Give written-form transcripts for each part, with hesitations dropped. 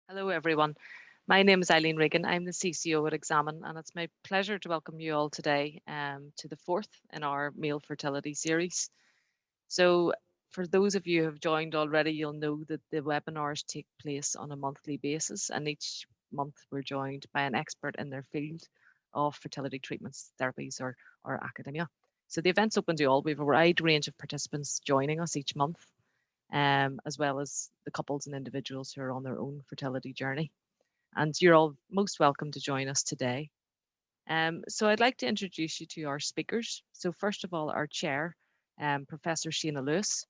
Hello everyone, my name is Eileen Regan. I'm the CCO at Examen, and it's my pleasure to welcome you all today to the fourth in our male fertility series. So for those of you who have joined already, you'll know that the webinars take place on a monthly basis, and each month we're joined by an expert in their field of fertility treatments, therapies or academia. So the event's open to all. We have a wide range of participants joining us each month, as well as the couples and individuals who are on their own fertility journey. And you're all most welcome to join us today. So I'd like to introduce you to our speakers. So first of all, our chair, Professor Sheena Lewis.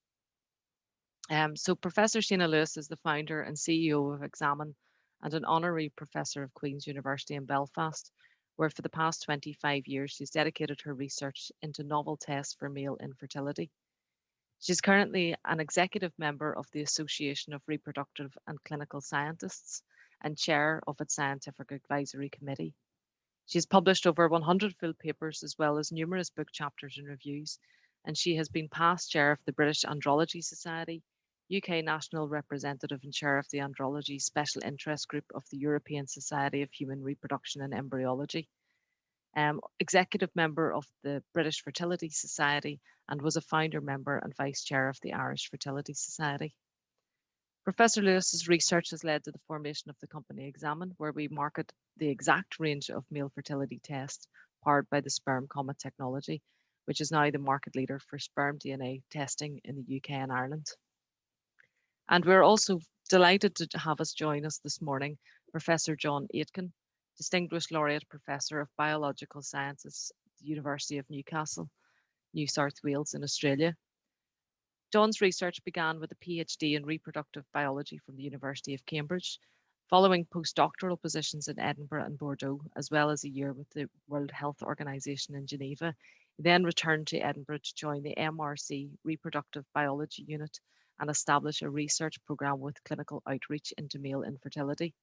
So Professor Sheena Lewis is the founder and CEO of Examen and an honorary professor of Queen's University in Belfast, where for the past 25 years, she's dedicated her research into novel tests for male infertility. She's currently an executive member of the Association of Reproductive and Clinical Scientists and chair of its Scientific Advisory Committee. She's published over 100 full papers as well as numerous book chapters and reviews, and she has been past chair of the British Andrology Society, UK National Representative and chair of the Andrology Special Interest Group of the European Society of Human Reproduction and Embryology, executive member of the British Fertility Society, and was a founder member and vice chair of the Irish Fertility Society. Professor Lewis's research has led to the formation of the company Examen, where we market the exact range of male fertility tests powered by the sperm comet technology, which is now the market leader for sperm DNA testing in the UK and Ireland. And we're also delighted to have join us this morning, Professor John Aitken, Distinguished Laureate Professor of Biological Sciences at the University of Newcastle, New South Wales in Australia. John's research began with a PhD in reproductive biology from the University of Cambridge, following postdoctoral positions in Edinburgh and Bordeaux, as well as a year with the World Health Organization in Geneva. He then returned to Edinburgh to join the MRC Reproductive Biology Unit and establish a research programme with clinical outreach into male infertility.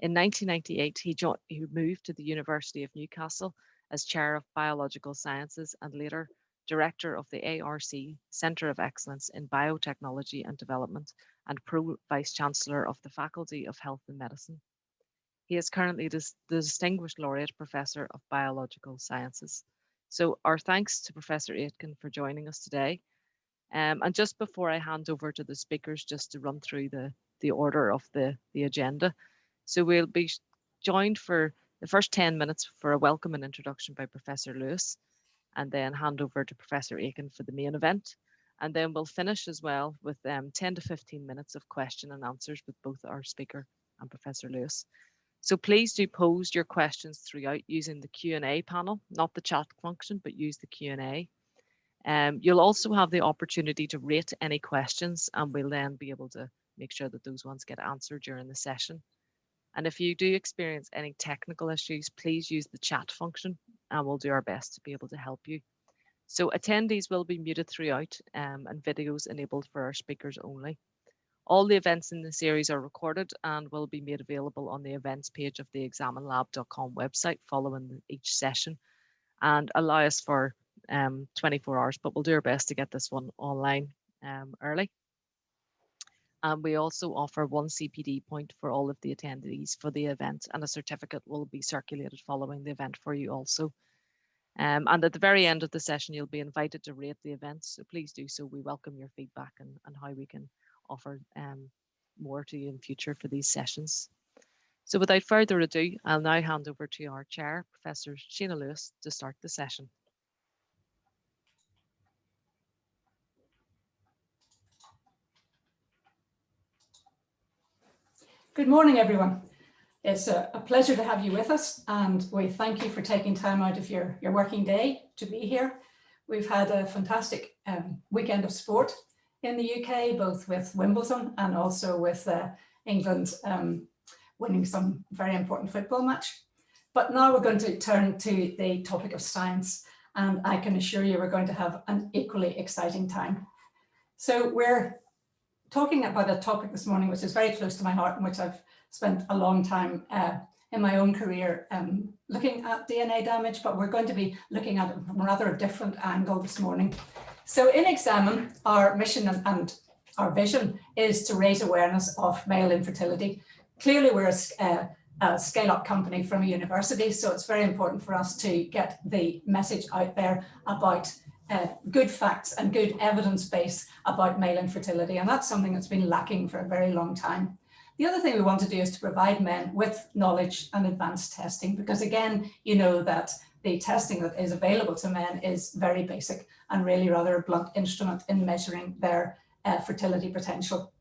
In 1998, he moved to the University of Newcastle as Chair of Biological Sciences and later Director of the ARC Centre of Excellence in Biotechnology and Development and Pro-Vice Chancellor of the Faculty of Health and Medicine. He is currently the Distinguished Laureate Professor of Biological Sciences. So our thanks to Professor Aitken for joining us today. And just before I hand over to the speakers, just to run through the order of the agenda. So we'll be joined for the first 10 minutes for a welcome and introduction by Professor Lewis, and then hand over to Professor Aitken for the main event. And then we'll finish as well with 10 to 15 minutes of question and answers with both our speaker and Professor Lewis. So please do pose your questions throughout using the Q&A panel, not the chat function, but use the Q&A. You'll also have the opportunity to rate any questions, and we'll then be able to make sure that those ones get answered during the session. And if you do experience any technical issues, please use the chat function and we'll do our best to be able to help you. So attendees will be muted throughout and videos enabled for our speakers only. All the events in the series are recorded and will be made available on the events page of the examenlab.com website following each session, and allow us for 24 hours, but we'll do our best to get this one online early. And we also offer 1 CPD point for all of the attendees for the event, and a certificate will be circulated following the event for you also. And at the very end of the session, you'll be invited to rate the events. So please do so. We welcome your feedback and how we can offer more to you in future for these sessions. So without further ado, I'll now hand over to our chair, Professor Sheena Lewis, to start the session. Good morning, everyone. It's a pleasure to have you with us, and we thank you for taking time out of your working day to be here. We've had a fantastic weekend of sport in the UK, both with Wimbledon and also with England winning some very important football match. But now we're going to turn to the topic of science, and I can assure you we're going to have an equally exciting time. So we're talking about a topic this morning which is very close to my heart and which I've spent a long time in my own career looking at DNA damage, but we're going to be looking at it from a rather different angle this morning. So in Examen, our mission and our vision is to raise awareness of male infertility clearly we're a scale-up company from a university, so it's very important for us to get the message out there about good facts and good evidence base about male infertility, and that's something that's been lacking for a very long time. The other thing we want to do is to provide men with knowledge and advanced testing, because again, you know that the testing that is available to men is very basic and really rather a blunt instrument in measuring their fertility potential.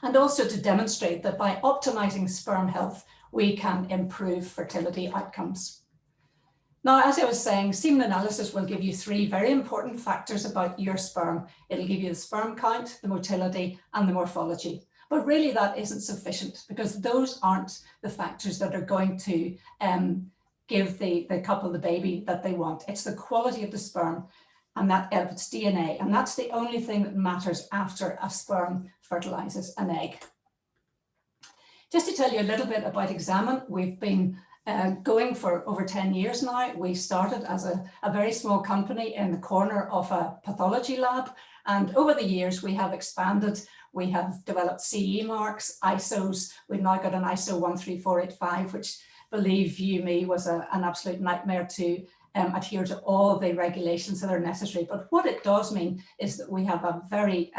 And also to demonstrate that by optimizing sperm health, we can improve fertility outcomes. Now, as I was saying, semen analysis will give you 3 very important factors about your sperm. It'll give you the sperm count, the motility, and the morphology. But really that isn't sufficient, because those aren't the factors that are going to give the couple the baby that they want. It's the quality of the sperm and that of its DNA. And that's the only thing that matters after a sperm fertilizes an egg. Just to tell you a little bit about Examen, we've been going for over 10 years now. We started as a very small company in the corner of a pathology lab. And over the years, we have expanded. We have developed CE marks, ISOs. We've now got an ISO 13485, which, believe you me, was an absolute nightmare to adhere to all the regulations that are necessary. But what it does mean is that we have a very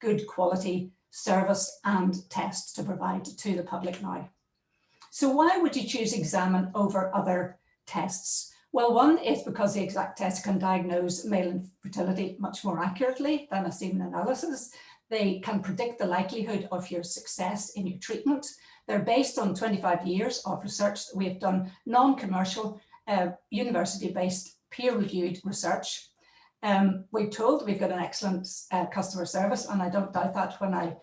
good quality service and tests to provide to the public now. So why would you choose Examen over other tests? Well, one is because the exact test can diagnose male infertility much more accurately than a semen analysis. They can predict the likelihood of your success in your treatment. They're based on 25 years of research that we have done, non-commercial, university-based, peer-reviewed research. We're told we've got an excellent customer service, and I don't doubt that when I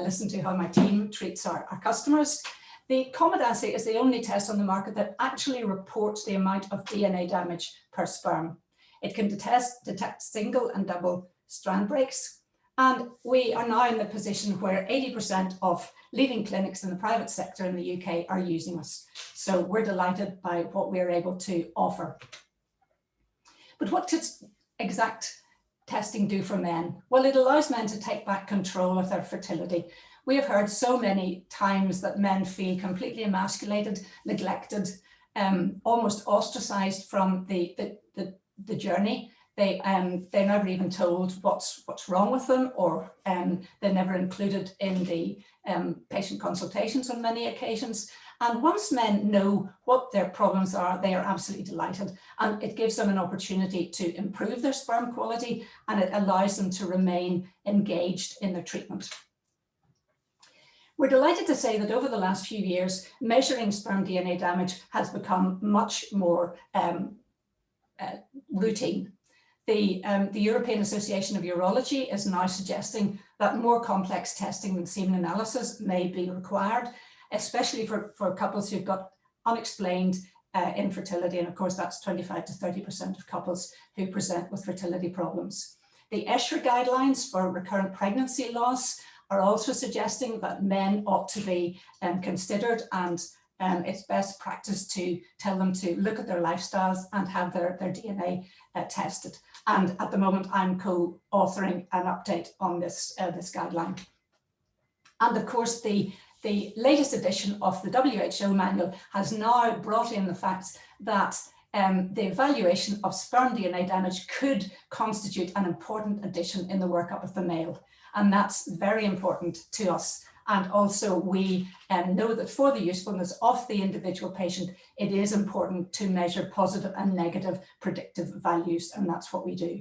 listen to how my team treats our customers. The Comet assay is the only test on the market that actually reports the amount of DNA damage per sperm. It can detect single and double strand breaks. And we are now in the position where 80% of leading clinics in the private sector in the UK are using us. So we're delighted by what we're able to offer. But what does exact testing do for men? Well, it allows men to take back control of their fertility. We have heard so many times that men feel completely emasculated, neglected, almost ostracized from the journey. They're never even told what's wrong with them, or they're never included in the patient consultations on many occasions. And once men know what their problems are, they are absolutely delighted. And it gives them an opportunity to improve their sperm quality, and it allows them to remain engaged in their treatment. We're delighted to say that over the last few years, measuring sperm DNA damage has become much more routine. The European Association of Urology is now suggesting that more complex testing than semen analysis may be required, especially for couples who've got unexplained infertility. And of course, that's 25 to 30% of couples who present with fertility problems. The ESHRE guidelines for recurrent pregnancy loss are also suggesting that men ought to be considered, and it's best practice to tell them to look at their lifestyles and have their DNA tested. And at the moment, I'm co-authoring an update on this guideline. And of course, the latest edition of the WHO manual has now brought in the fact that the evaluation of sperm DNA damage could constitute an important addition in the workup of the male. And that's very important to us. And also we know that for the usefulness of the individual patient, it is important to measure positive and negative predictive values, and that's what we do.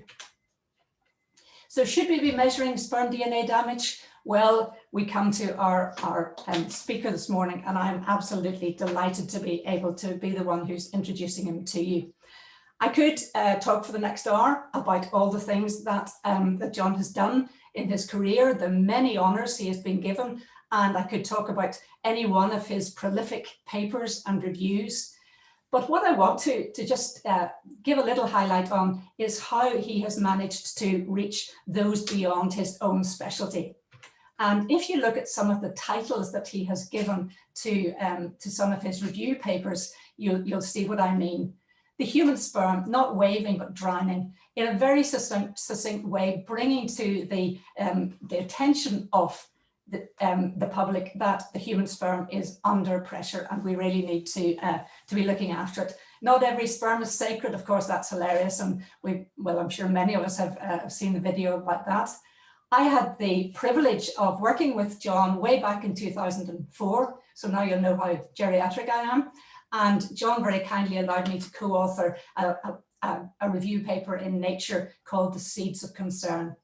So should we be measuring sperm DNA damage? Well, we come to our speaker this morning, and I'm absolutely delighted to be able to be the one who's introducing him to you. I could talk for the next hour about all the things that John has done in his career, the many honours he has been given, and I could talk about any one of his prolific papers and reviews. But what I want to just give a little highlight on is how he has managed to reach those beyond his own specialty. And if you look at some of the titles that he has given to some of his review papers, you'll see what I mean. The human sperm, not waving but drowning, in a very succinct way, bringing to the attention of the public that the human sperm is under pressure, and we really need to be looking after it. Not every sperm is sacred, of course. That's hilarious, and I'm sure many of us have seen the video about that. I had the privilege of working with John way back in 2004, so now you'll know how geriatric I am. And John very kindly allowed me to co-author a review paper in Nature called The Seeds of Concern.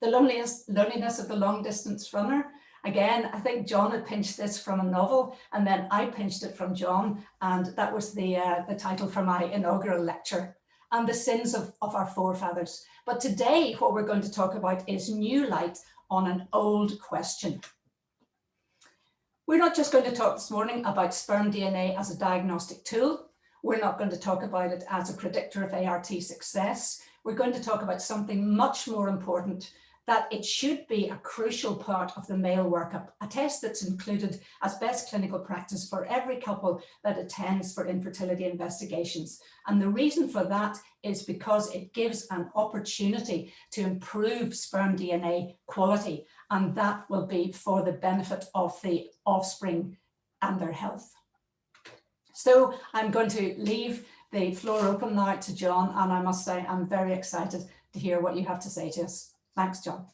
The loneliness of the long distance runner. Again, I think John had pinched this from a novel, and then I pinched it from John, and that was the title for my inaugural lecture. And the sins of our forefathers. But today, what we're going to talk about is new light on an old question. We're not just going to talk this morning about sperm DNA as a diagnostic tool. We're not going to talk about it as a predictor of ART success. We're going to talk about something much more important, that it should be a crucial part of the male workup, a test that's included as best clinical practice for every couple that attends for infertility investigations. And the reason for that is because it gives an opportunity to improve sperm DNA quality, and that will be for the benefit of the offspring and their health. So I'm going to leave the floor open now to John, and I must say I'm very excited to hear what you have to say to us. Thanks, John.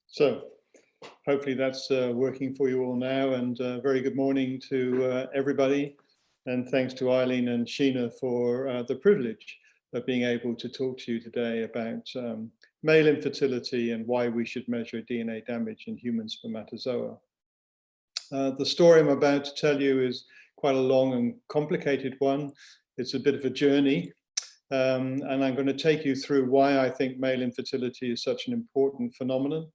So hopefully that's working for you all now, and very good morning to everybody. And thanks to Eileen and Sheena for the privilege of being able to talk to you today about male infertility and why we should measure DNA damage in human spermatozoa. The story I'm about to tell you is quite a long and complicated one. It's a bit of a journey, and I'm going to take you through why I think male infertility is such an important phenomenon.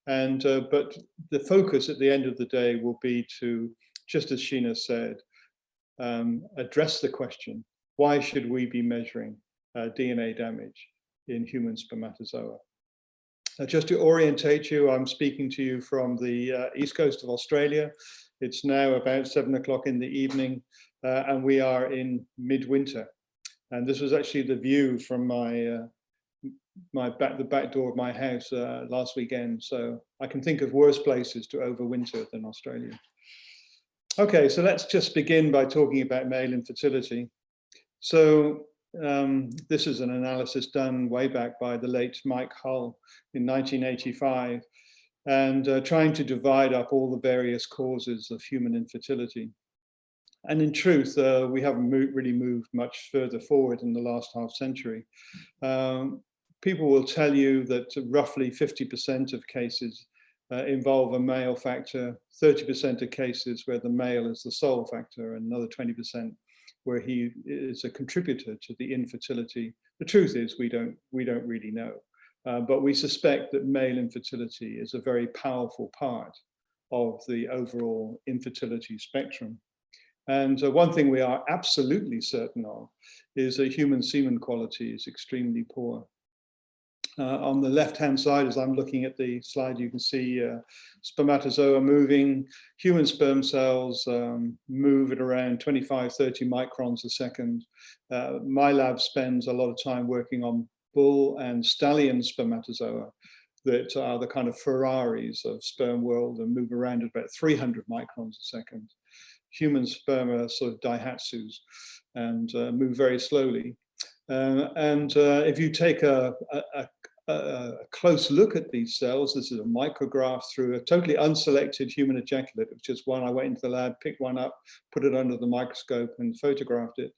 And but the focus at the end of the day will be to, just as Sheena said, address the question, why should we be measuring DNA damage in human spermatozoa? Just to orientate you, I'm speaking to you from the east coast of Australia. It's now about 7 o'clock in the evening, and we are in midwinter. And this was actually the view from the back door of my house last weekend. So I can think of worse places to overwinter than Australia. Okay, so let's just begin by talking about male infertility. So this is an analysis done way back by the late Mike Hull in 1985, and trying to divide up all the various causes of human infertility. And in truth, we haven't really moved much further forward in the last half century. People will tell you that roughly 50% of cases involve a male factor, 30% of cases where the male is the sole factor, and another 20% where he is a contributor to the infertility. The truth is we don't really know, but we suspect that male infertility is a very powerful part of the overall infertility spectrum. And one thing we are absolutely certain of is that human semen quality is extremely poor. On the left-hand side, as I'm looking at the slide, you can see spermatozoa moving. Human sperm cells move at around 25, 30 microns a second. My lab spends a lot of time working on bull and stallion spermatozoa that are the kind of Ferraris of sperm world and move around at about 300 microns a second. Human sperm are sort of Daihatsus and move very slowly. If you take a close look at these cells, this is a micrograph through a totally unselected human ejaculate. It was just one. I went into the lab, picked one up, put it under the microscope and photographed it.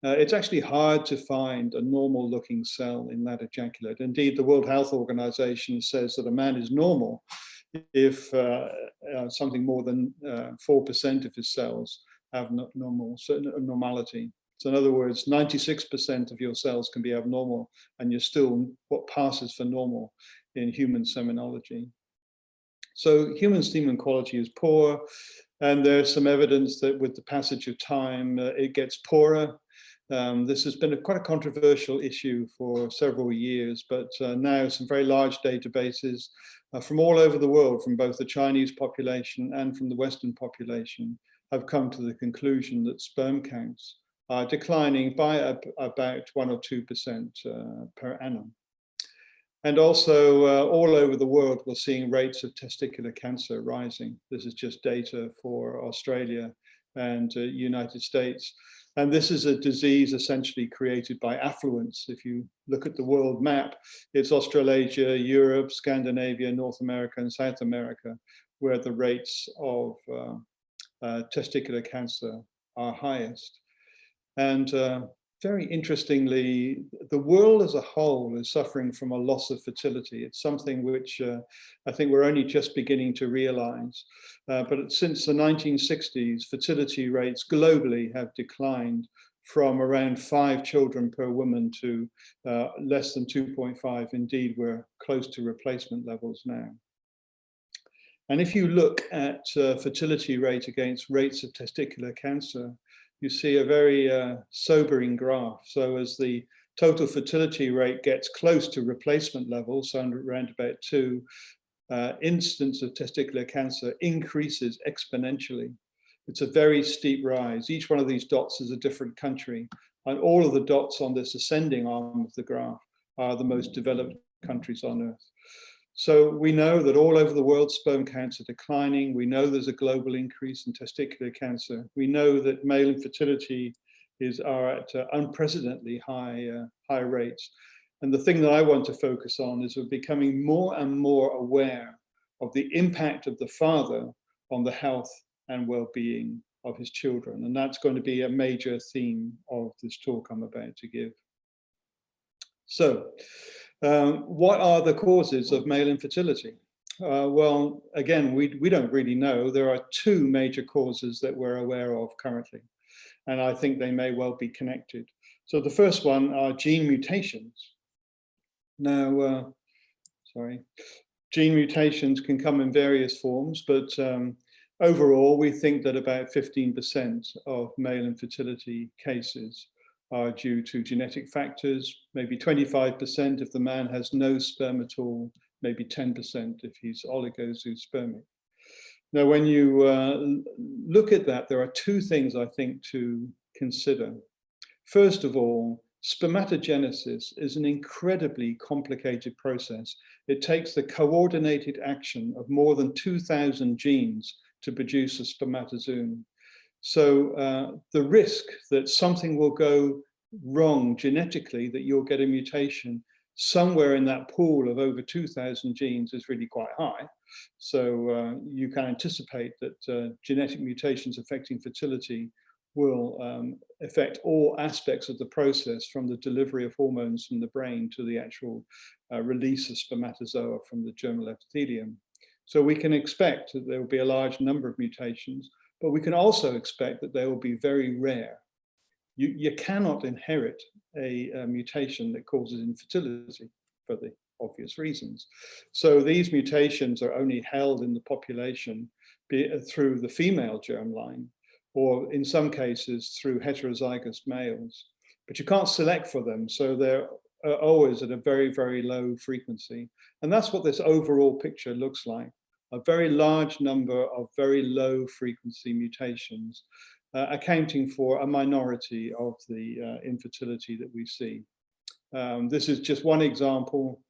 It's actually hard to find a normal looking cell in that ejaculate. Indeed, the World Health Organization says that a man is normal if something more than 4% of his cells have normality. So in other words, 96% of your cells can be abnormal, and you're still what passes for normal in human seminology. So human semen quality is poor, and there's some evidence that with the passage of time, it gets poorer. This has been quite a controversial issue for several years, but now some very large databases from all over the world, from both the Chinese population and from the Western population, have come to the conclusion that sperm counts are declining by about 1 or 2% per annum. And also all over the world, we're seeing rates of testicular cancer rising. This is just data for Australia and United States. And this is a disease essentially created by affluence. If you look at the world map, it's Australasia, Europe, Scandinavia, North America, and South America, where the rates of testicular cancer are highest. And very interestingly, the world as a whole is suffering from a loss of fertility. It's something which I think we're only just beginning to realize. But since the 1960s, fertility rates globally have declined from around 5 children per woman to less than 2.5. Indeed, we're close to replacement levels now. And if you look at fertility rate against rates of testicular cancer, you see a very sobering graph. So as the total fertility rate gets close to replacement levels, so around about 2, incidence of testicular cancer increases exponentially. It's a very steep rise. Each one of these dots is a different country, and all of the dots on this ascending arm of the graph are the most developed countries on Earth. So we know that all over the world, sperm counts are declining. We know there's a global increase in testicular cancer. We know that male infertility are at unprecedentedly high rates. And the thing that I want to focus on is we're becoming more and more aware of the impact of the father on the health and well-being of his children. And that's going to be a major theme of this talk I'm about to give. So, what are the causes of male infertility? Well, again, we don't really know. There are 2 major causes that we're aware of currently, and I think they may well be connected. So the first one are gene mutations. Now, gene mutations can come in various forms, but overall, we think that about 15% of male infertility cases are due to genetic factors, maybe 25% if the man has no sperm at all, maybe 10% if he's oligozoospermic. Now, when you look at that, there are 2 things I think to consider. First of all, spermatogenesis is an incredibly complicated process. It takes the coordinated action of more than 2,000 genes to produce a spermatozoon. So the risk that something will go wrong genetically, that you'll get a mutation somewhere in that pool of over 2,000 genes is really quite high. So you can anticipate that genetic mutations affecting fertility will affect all aspects of the process, from the delivery of hormones from the brain to the actual release of spermatozoa from the germinal epithelium. So we can expect that there will be a large number of mutations, but we can also expect that they will be very rare. You cannot inherit a mutation that causes infertility for the obvious reasons. So these mutations are only held in the population through the female germline, or in some cases through heterozygous males. But you can't select for them, so they're always at a very, very low frequency. And that's what this overall picture looks like. A very large number of very low frequency mutations, accounting for a minority of the infertility that we see. This is just one example.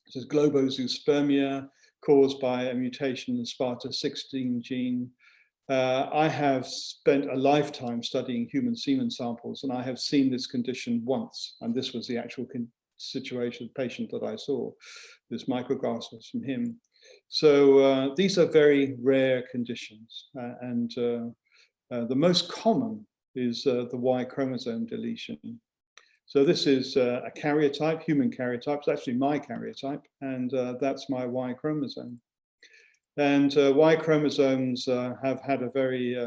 This is globozoospermia, caused by a mutation in the Sparta16 gene. I have spent a lifetime studying human semen samples, and I have seen this condition once, and this was the actual situation, patient that I saw. This micrograph was from him. So these are very rare conditions, and the most common is the Y chromosome deletion. So this is a karyotype, human karyotype. It's actually my karyotype, and that's my Y chromosome. And Y chromosomes have had a very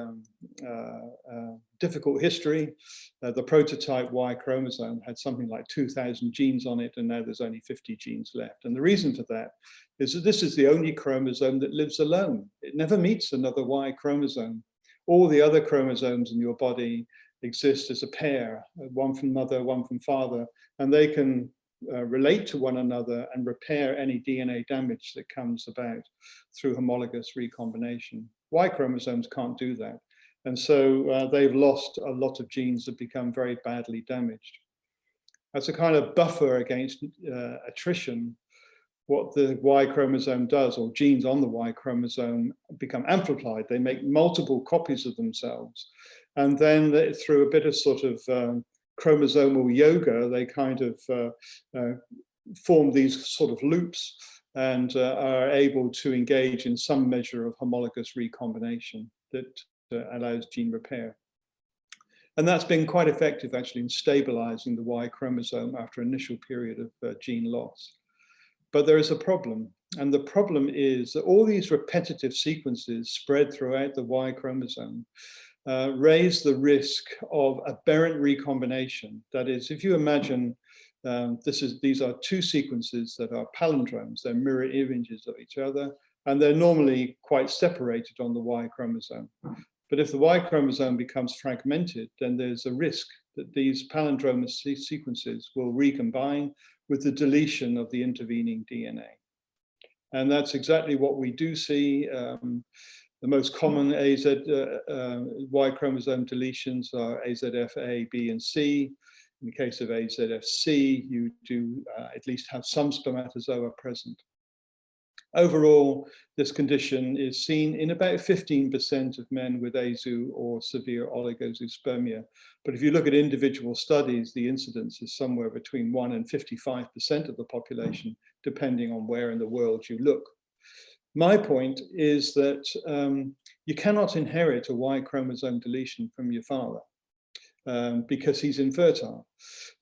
difficult history. The prototype Y chromosome had something like 2,000 genes on it, and now there's only 50 genes left. And the reason for that is that this is the only chromosome that lives alone. It never meets another Y chromosome. All the other chromosomes in your body exist as a pair, one from mother, one from father, and they can relate to one another and repair any DNA damage that comes about through homologous recombination. Y chromosomes can't do that. And so they've lost a lot of genes that become very badly damaged. As a kind of buffer against attrition, what the Y chromosome does, or genes on the Y chromosome, become amplified. They make multiple copies of themselves. And then through a bit of sort of chromosomal yoga, they kind of form these sort of loops and are able to engage in some measure of homologous recombination that allows gene repair. And that's been quite effective actually in stabilizing the Y chromosome after an initial period of gene loss. But there is a problem, and the problem is that all these repetitive sequences spread throughout the Y chromosome raise the risk of aberrant recombination. That is, if you imagine these are two sequences that are palindromes, they're mirror images of each other, and they're normally quite separated on the Y chromosome. But if the Y chromosome becomes fragmented, then there's a risk that these palindromous sequences will recombine with the deletion of the intervening DNA. And that's exactly what we do see. The most common Y chromosome deletions are AZF-A, B, and C. In the case of AZF-C, you do at least have some spermatozoa present. Overall, this condition is seen in about 15% of men with AZU or severe oligozoospermia. But if you look at individual studies, the incidence is somewhere between 1 and 55% of the population, depending on where in the world you look. My point is that you cannot inherit a Y chromosome deletion from your father because he's infertile.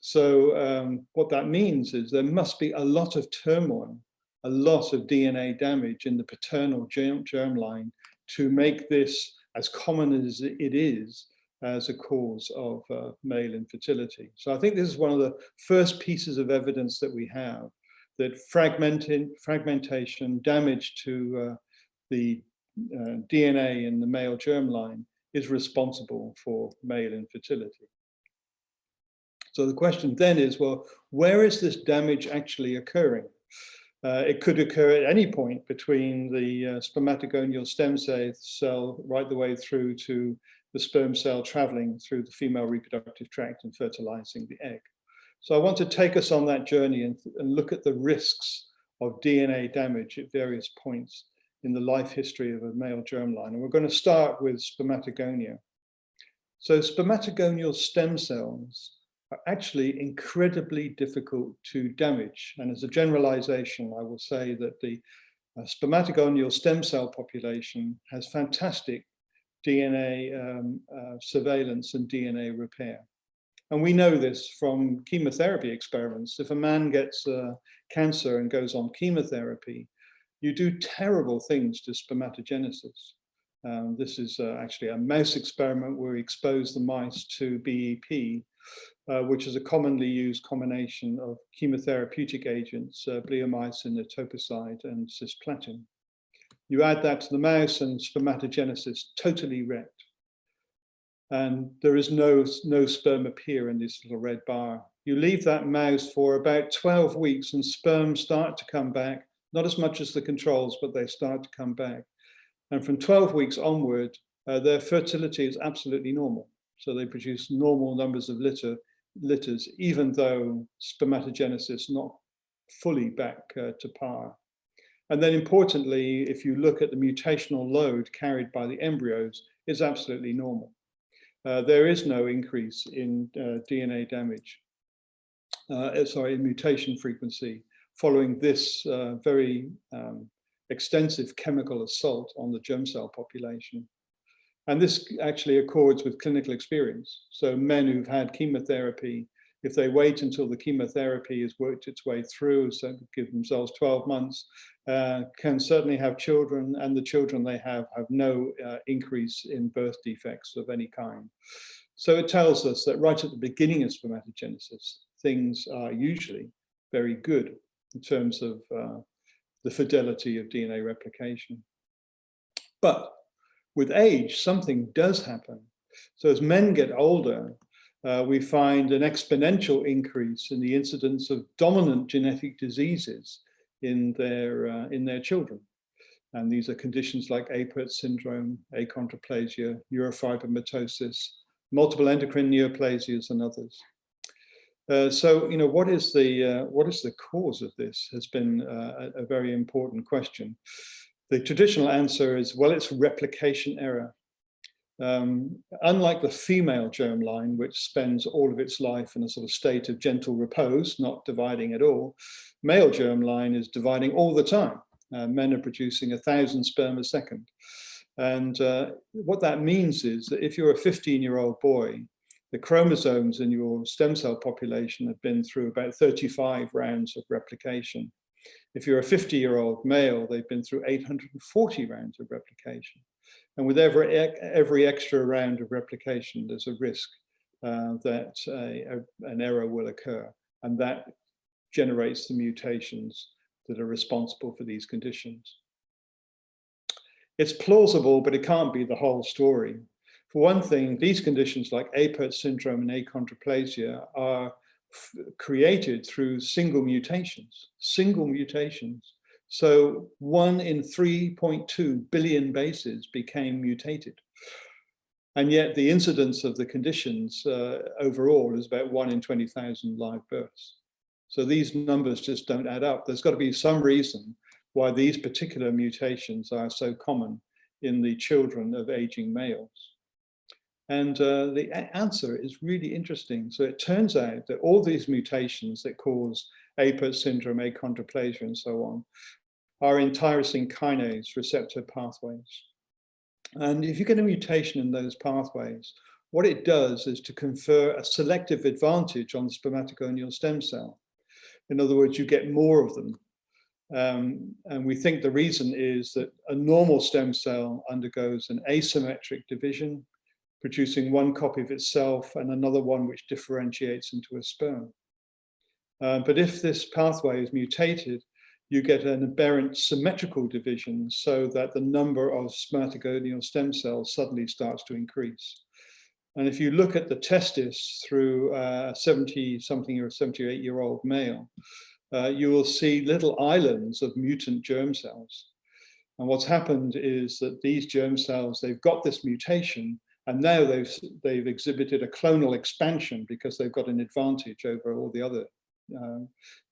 So what that means is there must be a lot of turmoil, a lot of DNA damage in the paternal germline to make this as common as it is as a cause of male infertility. So I think this is one of the first pieces of evidence that we have, that fragmentation, damage to the DNA in the male germline is responsible for male infertility. So the question then is, well, where is this damage actually occurring? It could occur at any point between the spermatogonial stem cell right the way through to the sperm cell traveling through the female reproductive tract and fertilizing the egg. So I want to take us on that journey and look at the risks of DNA damage at various points in the life history of a male germline. And we're going to start with spermatogonia. So spermatogonial stem cells are actually incredibly difficult to damage. And as a generalization, I will say that the spermatogonial stem cell population has fantastic DNA surveillance and DNA repair. And we know this from chemotherapy experiments. If a man gets cancer and goes on chemotherapy, you do terrible things to spermatogenesis. This is actually a mouse experiment where we expose the mice to BEP, which is a commonly used combination of chemotherapeutic agents, bleomycin, etoposide, and cisplatin. You add that to the mouse and spermatogenesis totally wrecked. And there is no sperm appear in this little red bar. You leave that mouse for about 12 weeks and sperm start to come back, not as much as the controls, but they start to come back. And from 12 weeks onward, their fertility is absolutely normal. So they produce normal numbers of litters, even though spermatogenesis not fully back to par. And then importantly, if you look at the mutational load carried by the embryos, it's absolutely normal. There is no increase in DNA damage, in mutation frequency following this very extensive chemical assault on the germ cell population. And this actually accords with clinical experience. So men who've had chemotherapy, if they wait until the chemotherapy has worked its way through, so give themselves 12 months, can certainly have children, and the children they have no increase in birth defects of any kind. So it tells us that right at the beginning of spermatogenesis, things are usually very good in terms of the fidelity of DNA replication. But with age, something does happen. So as men get older, we find an exponential increase in the incidence of dominant genetic diseases in their children. And these are conditions like Apert syndrome, achondroplasia, neurofibromatosis, multiple endocrine neoplasias, and others. So, what is the cause of this has been a very important question. The traditional answer is, well, it's replication error. Unlike the female germline, which spends all of its life in a sort of state of gentle repose, not dividing at all, male germline is dividing all the time. Men are producing 1,000 sperm a second. And what that means is that if you're a 15-year-old boy, the chromosomes in your stem cell population have been through about 35 rounds of replication. If you're a 50-year-old male, they've been through 840 rounds of replication. And with every extra round of replication, there's a risk that an error will occur. And that generates the mutations that are responsible for these conditions. It's plausible, but it can't be the whole story. For one thing, these conditions like Apert syndrome and achondroplasia are created through single mutations. So 1 in 3.2 billion bases became mutated. And yet the incidence of the conditions overall is about 1 in 20,000 live births. So these numbers just don't add up. There's got to be some reason why these particular mutations are so common in the children of aging males. And the answer is really interesting. So it turns out that all these mutations that cause Apert syndrome, achondroplasia, and so on, are in tyrosine kinase receptor pathways. And if you get a mutation in those pathways, what it does is to confer a selective advantage on the spermatogonial stem cell. In other words, you get more of them. And we think the reason is that a normal stem cell undergoes an asymmetric division, producing one copy of itself and another one which differentiates into a sperm. But if this pathway is mutated, you get an aberrant symmetrical division so that the number of spermatogonial stem cells suddenly starts to increase. And if you look at the testis through a 70-something or 78-year-old male, you will see little islands of mutant germ cells. And what's happened is that these germ cells, they've got this mutation, and now they've exhibited a clonal expansion because they've got an advantage over all the other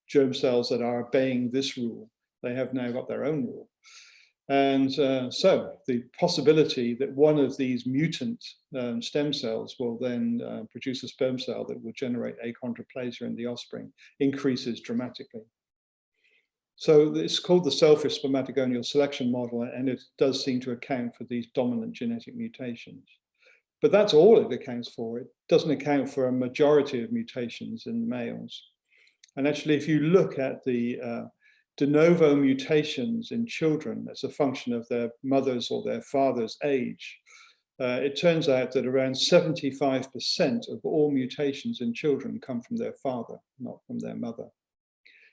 germ cells that are obeying this rule. They have now got their own rule. And so the possibility that one of these mutant stem cells will then produce a sperm cell that will generate achondroplasia in the offspring increases dramatically. So it's called the selfish spermatogonial selection model, and it does seem to account for these dominant genetic mutations. But that's all it accounts for. It doesn't account for a majority of mutations in males. And actually, if you look at the de novo mutations in children as a function of their mother's or their father's age, it turns out that around 75% of all mutations in children come from their father, not from their mother.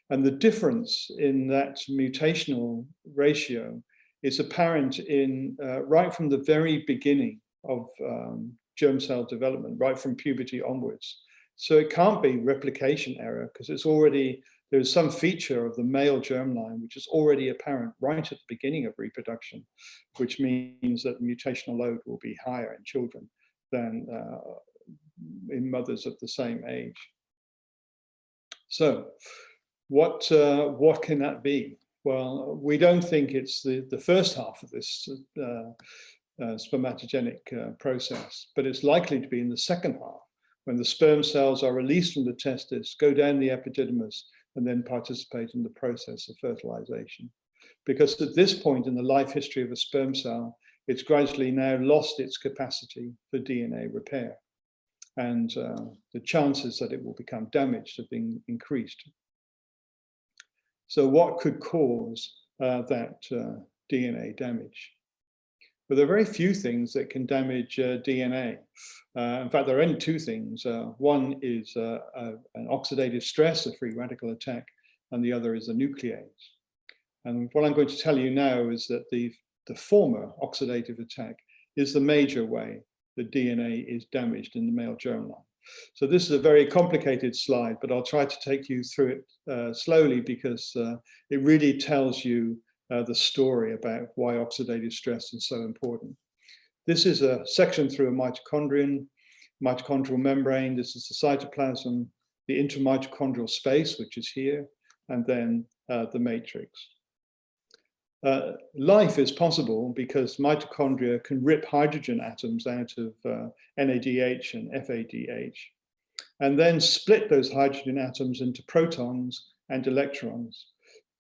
And the difference in that mutational ratio is apparent in right from the very beginning of germ cell development, right from puberty onwards. So it can't be replication error because it's already, there's some feature of the male germline which is already apparent right at the beginning of reproduction, which means that the mutational load will be higher in children than in mothers of the same age. So what can that be? Well, we don't think it's the first half of this spermatogenic process, but it's likely to be in the second half, when the sperm cells are released from the testis, go down the epididymis, and then participate in the process of fertilization. Because at this point in the life history of a sperm cell, it's gradually now lost its capacity for DNA repair. And the chances that it will become damaged have been increased. So what could cause that DNA damage? But there are very few things that can damage DNA. In fact, there are only two things. One is an oxidative stress, a free radical attack, and the other is a nuclease. And what I'm going to tell you now is that the former oxidative attack is the major way the DNA is damaged in the male germline. So this is a very complicated slide, but I'll try to take you through it slowly because it really tells you the story about why oxidative stress is so important. This is a section through a mitochondrial membrane. This is the cytoplasm, the intermitochondrial space, which is here, and then the matrix. Life is possible because mitochondria can rip hydrogen atoms out of NADH and FADH, and then split those hydrogen atoms into protons and electrons.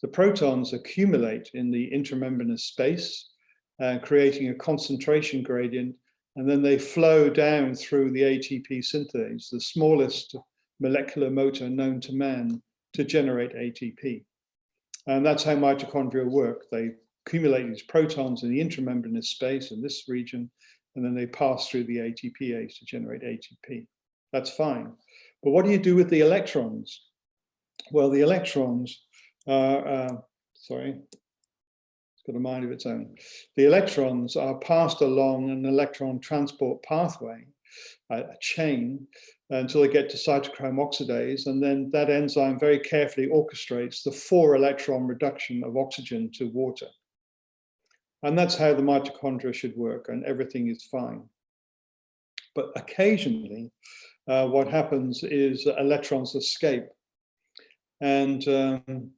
The protons accumulate in the intramembranous space, creating a concentration gradient, and then they flow down through the ATP synthase, the smallest molecular motor known to man, to generate ATP. And that's how mitochondria work. They accumulate these protons in the intramembranous space in this region, and then they pass through the ATPase to generate ATP. That's fine. But what do you do with the electrons? Well, the electrons are, it's got a mind of its own. The electrons are passed along an electron transport pathway, a chain, until they get to cytochrome oxidase, and then that enzyme very carefully orchestrates the 4-electron reduction of oxygen to water. And that's how the mitochondria should work, and everything is fine. But occasionally, what happens is electrons escape. And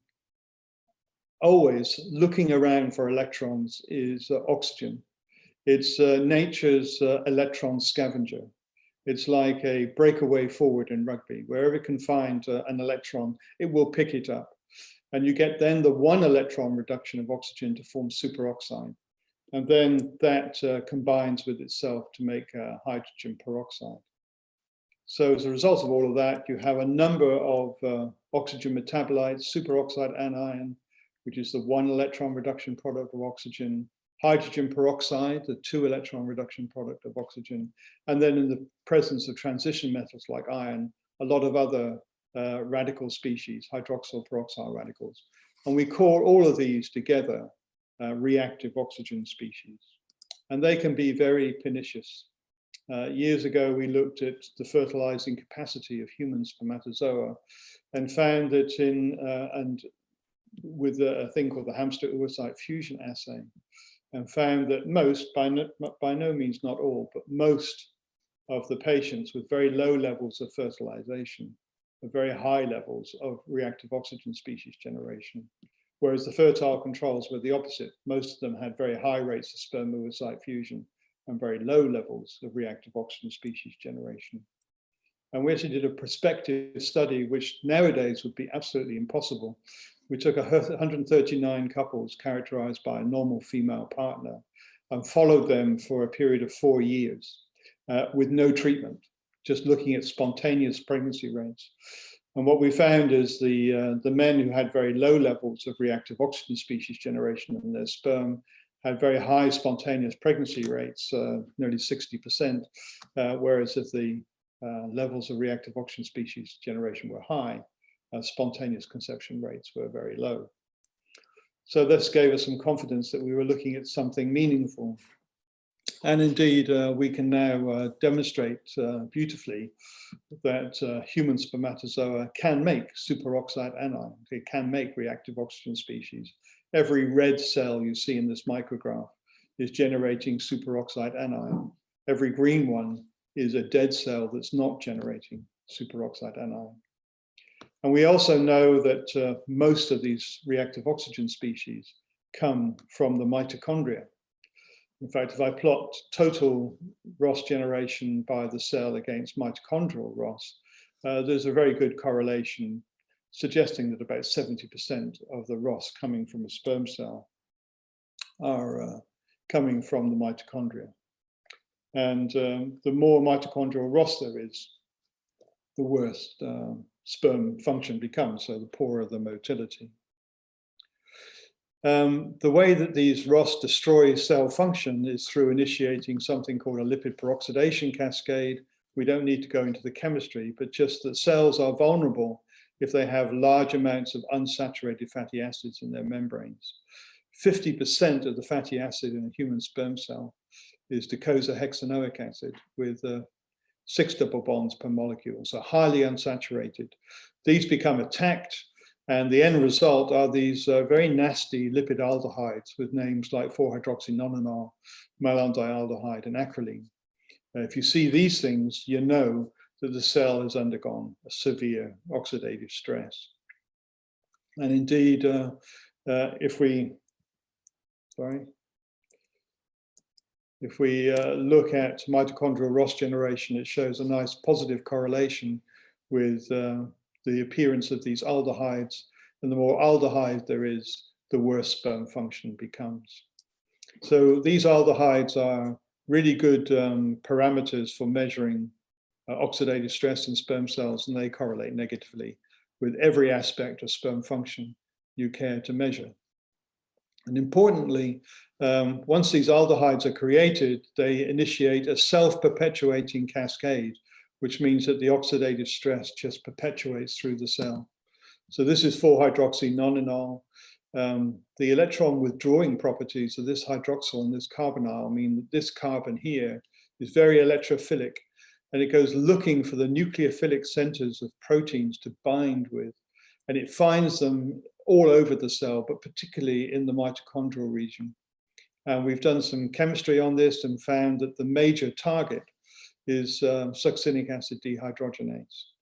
always looking around for electrons is oxygen. It's nature's electron scavenger. It's like a breakaway forward in rugby. Wherever it can find an electron, it will pick it up. And you get then the 1 electron reduction of oxygen to form superoxide. And then that combines with itself to make hydrogen peroxide. So as a result of all of that, you have a number of oxygen metabolites, superoxide anion, which is the 1 electron reduction product of oxygen, hydrogen peroxide, the 2 electron reduction product of oxygen, and then in the presence of transition metals like iron, a lot of other radical species, hydroxyl peroxide radicals. And we call all of these together reactive oxygen species. And they can be very pernicious. Years ago, we looked at the fertilizing capacity of human spermatozoa and found that with a thing called the hamster oocyte fusion assay, and found that most, by no means not all, but most of the patients with very low levels of fertilization, very high levels of reactive oxygen species generation, whereas the fertile controls were the opposite. Most of them had very high rates of sperm oocyte fusion and very low levels of reactive oxygen species generation. And we actually did a prospective study, which nowadays would be absolutely impossible. We took 139 couples characterized by a normal female partner and followed them for a period of 4 years with no treatment, just looking at spontaneous pregnancy rates. And what we found is the men who had very low levels of reactive oxygen species generation in their sperm had very high spontaneous pregnancy rates, nearly 60%, whereas if the levels of reactive oxygen species generation were high, spontaneous conception rates were very low. So this gave us some confidence that we were looking at something meaningful. And indeed, we can now demonstrate beautifully that human spermatozoa can make superoxide anion. It can make reactive oxygen species. Every red cell you see in this micrograph is generating superoxide anion. Every green one is a dead cell that's not generating superoxide anion. And we also know that most of these reactive oxygen species come from the mitochondria. In fact, if I plot total ROS generation by the cell against mitochondrial ROS, there's a very good correlation suggesting that about 70% of the ROS coming from a sperm cell are coming from the mitochondria. And the more mitochondrial ROS there is, the worse sperm function becomes, so the poorer the motility. The way that these ROS destroy cell function is through initiating something called a lipid peroxidation cascade. We don't need to go into the chemistry, but just that cells are vulnerable if they have large amounts of unsaturated fatty acids in their membranes. 50% of the fatty acid in a human sperm cell is docosahexaenoic acid with 6 double bonds per molecule, so highly unsaturated. These become attacked, and the end result are these very nasty lipid aldehydes with names like 4-hydroxynonenal, malondialdehyde, and acrolein. If you see these things, you know that the cell has undergone a severe oxidative stress. And indeed, if we look at mitochondrial Ross generation, it shows a nice positive correlation with the appearance of these aldehydes. And the more aldehyde there is, the worse sperm function becomes. So these aldehydes are really good parameters for measuring oxidative stress in sperm cells, and they correlate negatively with every aspect of sperm function you care to measure. And importantly, once these aldehydes are created, they initiate a self-perpetuating cascade, which means that the oxidative stress just perpetuates through the cell. So this is 4-hydroxynonenal. The electron withdrawing properties of this hydroxyl and this carbonyl mean that this carbon here is very electrophilic, and it goes looking for the nucleophilic centers of proteins to bind with, and it finds them all over the cell, but particularly in the mitochondrial region. And we've done some chemistry on this and found that the major target is succinic acid dehydrogenase,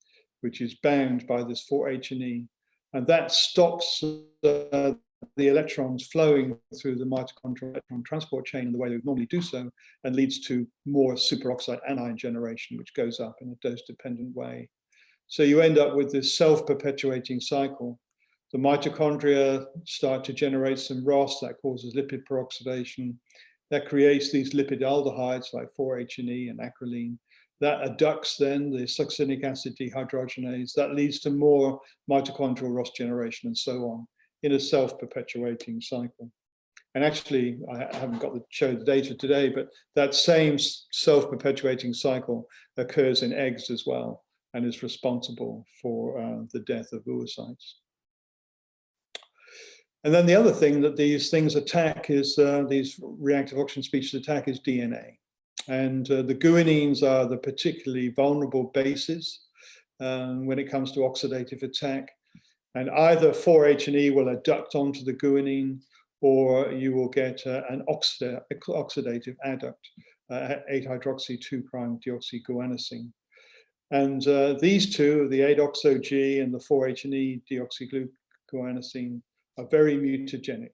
which is bound by this 4-H&E, and that stops the electrons flowing through the mitochondrial electron transport chain in the way they would normally do so, and leads to more superoxide anion generation, which goes up in a dose-dependent way. So you end up with this self-perpetuating cycle. The mitochondria start to generate some Ross that causes lipid peroxidation. That creates these lipid aldehydes like 4-H&E and acrolein. That adducts then the succinic acid dehydrogenase. That leads to more mitochondrial Ross generation and so on in a self-perpetuating cycle. And actually, I haven't got to show the data today, but that same self-perpetuating cycle occurs in eggs as well and is responsible for the death of oocytes. And then the other thing that these things attack is, these reactive oxygen species attack is DNA. And the guanines are the particularly vulnerable bases when it comes to oxidative attack. And either 4-H&E will adduct onto the guanine, or you will get an oxidative adduct, 8-hydroxy-2'-deoxyguanosine. And these two, the 8-oxo-G and the 4-H&E deoxyguanosine, are very mutagenic.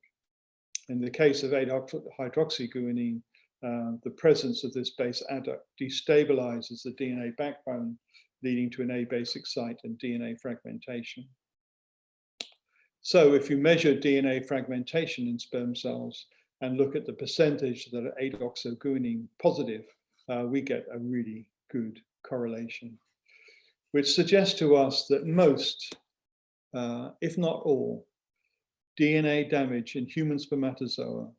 In the case of 8-hydroxyguanine, the presence of this base adduct destabilizes the DNA backbone, leading to an A-basic site and DNA fragmentation. So if you measure DNA fragmentation in sperm cells and look at the percentage that are 8-oxoguanine positive, we get a really good correlation, which suggests to us that most, if not all, DNA damage in human spermatozoa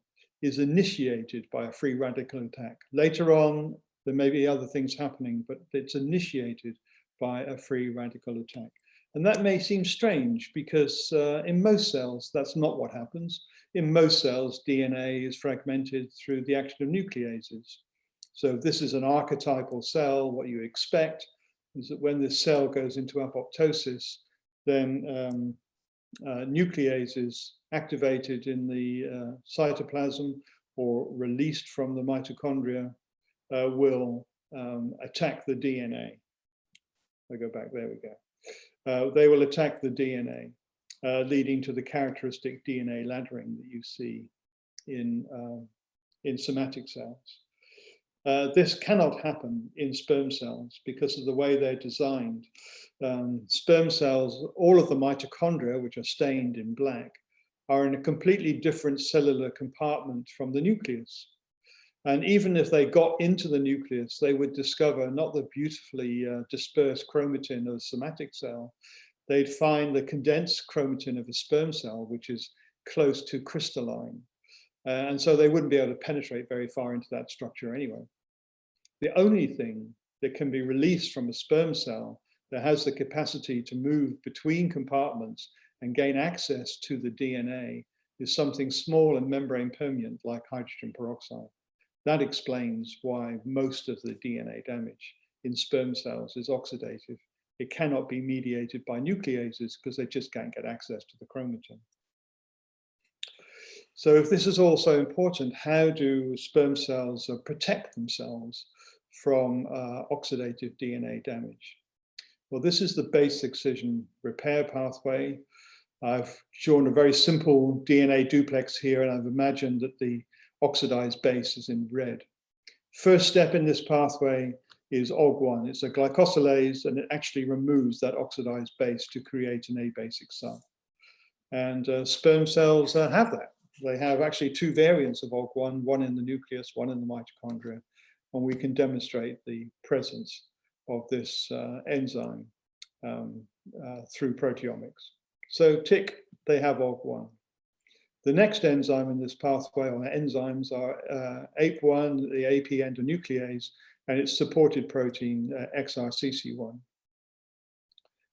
is initiated by a free radical attack. Later on, there may be other things happening, but it's initiated by a free radical attack. And that may seem strange because in most cells, that's not what happens. In most cells, DNA is fragmented through the action of nucleases. So if this is an archetypal cell, what you expect is that when this cell goes into apoptosis, then nucleases activated in the cytoplasm or released from the mitochondria will attack the DNA. I go back, there we go. They will attack the DNA, leading to the characteristic DNA laddering that you see in somatic cells. This cannot happen in sperm cells because of the way they're designed. Sperm cells, all of the mitochondria, which are stained in black, are in a completely different cellular compartment from the nucleus. And even if they got into the nucleus, they would discover not the beautifully dispersed chromatin of a somatic cell. They'd find the condensed chromatin of a sperm cell, which is close to crystalline. And so they wouldn't be able to penetrate very far into that structure anyway. The only thing that can be released from a sperm cell that has the capacity to move between compartments and gain access to the DNA is something small and membrane permeant like hydrogen peroxide. That explains why most of the DNA damage in sperm cells is oxidative. It cannot be mediated by nucleases because they just can't get access to the chromatin. So if this is all so important, how do sperm cells protect themselves from oxidative DNA damage? Well, this is the base excision repair pathway. I've shown a very simple DNA duplex here, and I've imagined that the oxidized base is in red. First step in this pathway is OG1. It's a glycosylase, and it actually removes that oxidized base to create an abasic site. And sperm cells have that. They have actually two variants of OG1, one in the nucleus, one in the mitochondria, and we can demonstrate the presence of this enzyme through proteomics. So tick, they have OG1. The next enzyme in this pathway, or enzymes, are APE1, the AP endonuclease, and its supported protein XRCC1.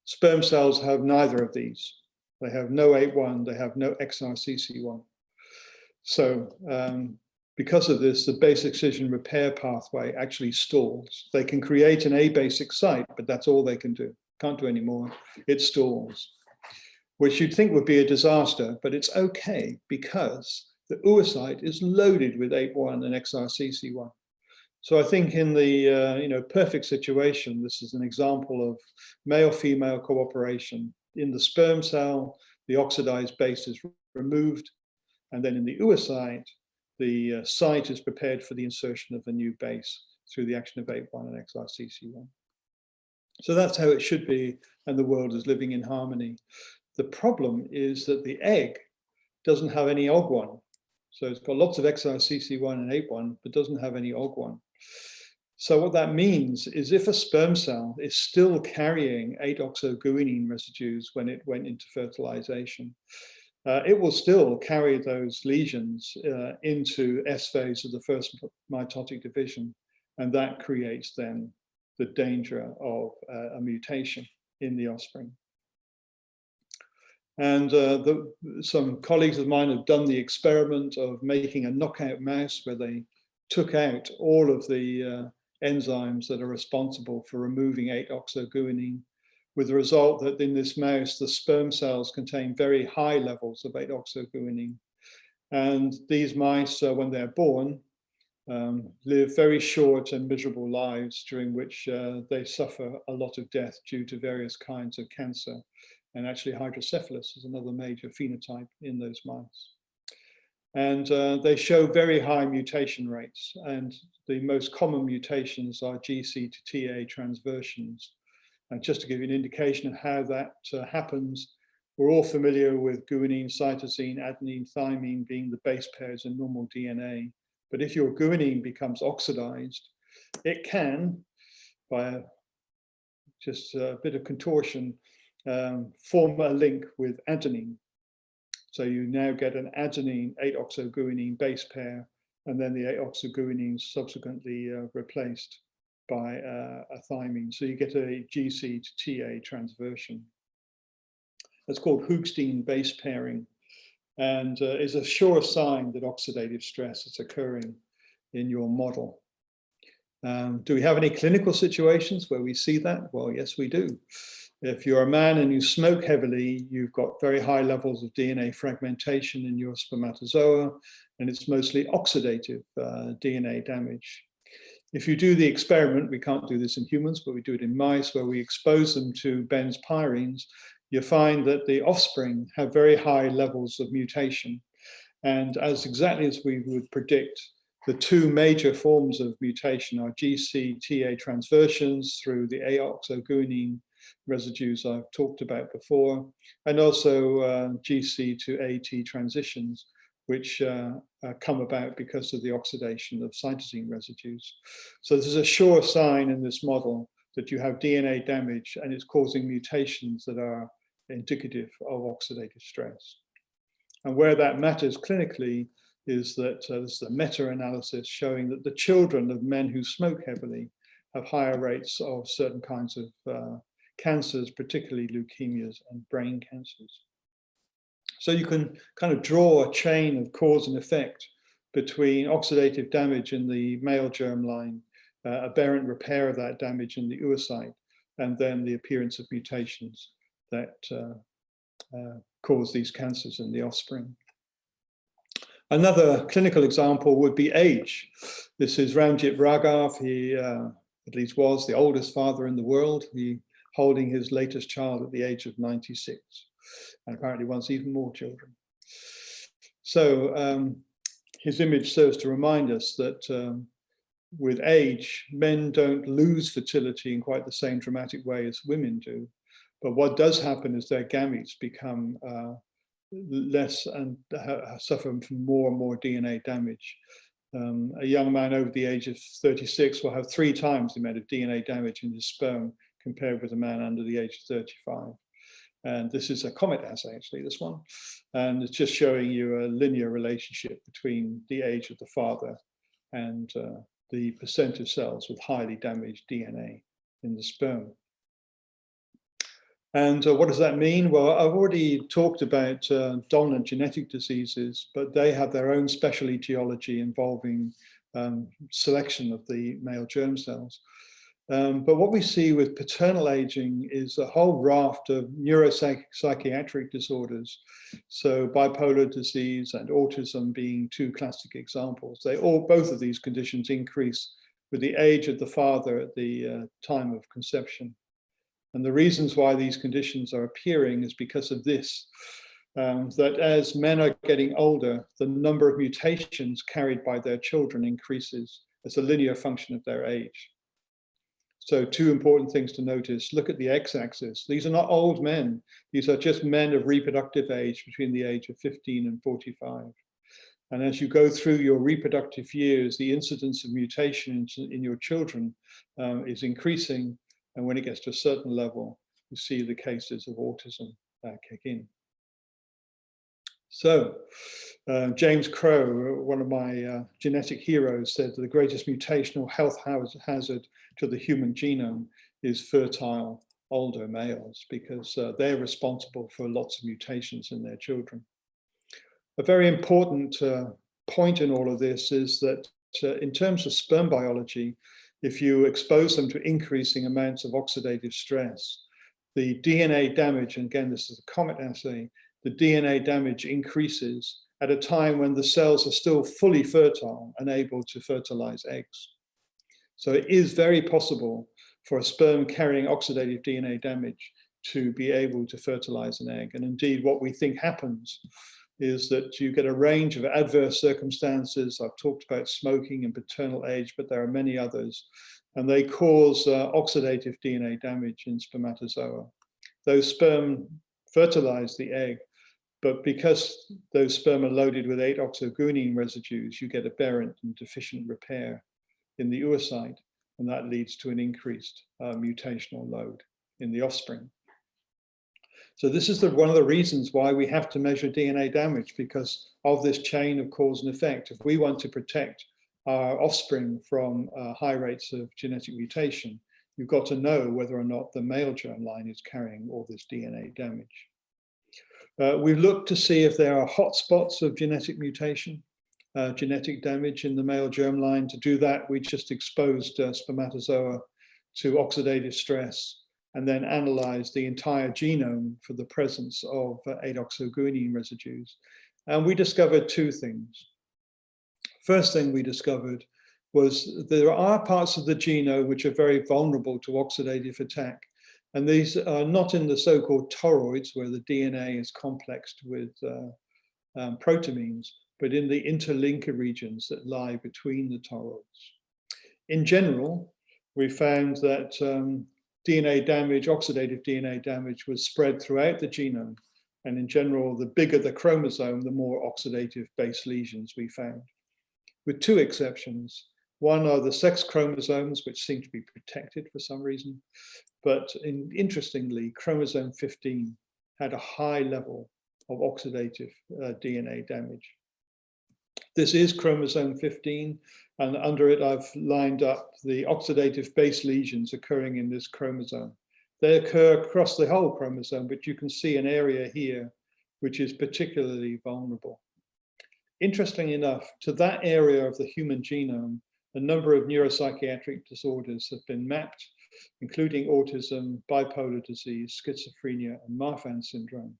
Sperm cells have neither of these. They have no APE1, they have no XRCC1. So because of this, the base excision repair pathway actually stalls. They can create an abasic site, but that's all they can do. Can't do any more. It stalls, which you'd think would be a disaster, but it's okay because the oocyte is loaded with APE1 and XRCC1. So I think in the perfect situation, this is an example of male-female cooperation. In the sperm cell, the oxidized base is removed, and then in the oocyte, the site is prepared for the insertion of a new base through the action of APE1 and XRCC1. So that's how it should be, and the world is living in harmony. The problem is that the egg doesn't have any OG1. So it's got lots of XRCC1 and APE1, but doesn't have any OG1. So what that means is if a sperm cell is still carrying 8-oxoguanine residues when it went into fertilization, it will still carry those lesions into S phase of the first mitotic division, and that creates then the danger of a mutation in the offspring. And some colleagues of mine have done the experiment of making a knockout mouse where they took out all of the enzymes that are responsible for removing 8-oxoguanine, with the result that in this mouse, the sperm cells contain very high levels of 8-oxoguanine. And these mice, when they're born, live very short and miserable lives during which they suffer a lot of death due to various kinds of cancer. And actually hydrocephalus is another major phenotype in those mice. And they show very high mutation rates. And the most common mutations are GC to TA transversions. And just to give you an indication of how that happens, we're all familiar with guanine, cytosine, adenine, thymine being the base pairs in normal DNA. But if your guanine becomes oxidized, it can, by just a bit of contortion, form a link with adenine. So you now get an adenine 8-oxoguanine base pair, and then the 8-oxoguanine subsequently replaced by a thymine. So you get a GC to TA transversion. That's called Hoogsteen base pairing, and is a sure sign that oxidative stress is occurring in your model. Do we have any clinical situations where we see that? Well, yes, we do. If you're a man and you smoke heavily, you've got very high levels of DNA fragmentation in your spermatozoa, and it's mostly oxidative DNA damage. If you do the experiment, we can't do this in humans, but we do it in mice, where we expose them to benzpyrines, you find that the offspring have very high levels of mutation. And exactly as we would predict, the two major forms of mutation are GC-TA transversions through the 8-oxoguanine residues I've talked about before, and also GC to AT transitions, which come about because of the oxidation of cytosine residues. So this is a sure sign in this model that you have DNA damage and it's causing mutations that are indicative of oxidative stress. And where that matters clinically is that this is a meta-analysis showing that the children of men who smoke heavily have higher rates of certain kinds of cancers, particularly leukemias and brain cancers. So you can kind of draw a chain of cause and effect between oxidative damage in the male germline, aberrant repair of that damage in the oocyte, and then the appearance of mutations that cause these cancers in the offspring. Another clinical example would be age. This is Ramjit Raghav. He at least was the oldest father in the world. He holding his latest child at the age of 96, and apparently wants even more children. So his image serves to remind us that with age, men don't lose fertility in quite the same dramatic way as women do. But what does happen is their gametes become less and suffer from more and more DNA damage. A young man over the age of 36 will have 3 times the amount of DNA damage in his sperm compared with a man under the age of 35. And this is a comet assay, actually, this one. And it's just showing you a linear relationship between the age of the father and the percent of cells with highly damaged DNA in the sperm. And what does that mean? Well, I've already talked about dominant genetic diseases, but they have their own special etiology involving selection of the male germ cells. But what we see with paternal aging is a whole raft of neuropsychiatric disorders. So bipolar disease and autism being 2 classic examples. Both of these conditions increase with the age of the father at the time of conception. And the reasons why these conditions are appearing is because of this, that as men are getting older, the number of mutations carried by their children increases as a linear function of their age. So 2 important things to notice. Look at the x-axis. These are not old men. These are just men of reproductive age between the age of 15 and 45. And as you go through your reproductive years, the incidence of mutation in your children is increasing. And when it gets to a certain level, you see the cases of autism kick in. So James Crow, one of my genetic heroes, said that the greatest mutational health hazard to the human genome is fertile older males, because they're responsible for lots of mutations in their children. A very important point in all of this is that in terms of sperm biology, if you expose them to increasing amounts of oxidative stress, the DNA damage, and again, this is a comet assay, the DNA damage increases at a time when the cells are still fully fertile and able to fertilize eggs. So it is very possible for a sperm carrying oxidative DNA damage to be able to fertilize an egg. And indeed, what we think happens is that you get a range of adverse circumstances. I've talked about smoking and paternal age, but there are many others, and they cause oxidative DNA damage in spermatozoa. Those sperm fertilize the egg, but because those sperm are loaded with 8-oxoguanine residues, you get aberrant and deficient repair in the oocyte, and that leads to an increased mutational load in the offspring. So this is one of the reasons why we have to measure DNA damage, because of this chain of cause and effect. If we want to protect our offspring from high rates of genetic mutation, you've got to know whether or not the male germline is carrying all this DNA damage. We've looked to see if there are hotspots of genetic mutation, genetic damage in the male germline. To do that, we just exposed spermatozoa to oxidative stress, and then analyzed the entire genome for the presence of 8-oxoguanine residues. And we discovered 2 things. First thing we discovered was there are parts of the genome which are very vulnerable to oxidative attack. And these are not in the so-called toroids, where the DNA is complexed with protamines, but in the interlinker regions that lie between the toroids. In general, we found that DNA damage, oxidative DNA damage, was spread throughout the genome. And in general, the bigger the chromosome, the more oxidative base lesions we found, with 2 exceptions. One are the sex chromosomes, which seem to be protected for some reason. But interestingly, chromosome 15 had a high level of oxidative DNA damage. This is chromosome 15, and under it I've lined up the oxidative base lesions occurring in this chromosome. They occur across the whole chromosome, but you can see an area here which is particularly vulnerable. Interestingly enough, to that area of the human genome, a number of neuropsychiatric disorders have been mapped, including autism, bipolar disease, schizophrenia, and Marfan syndrome.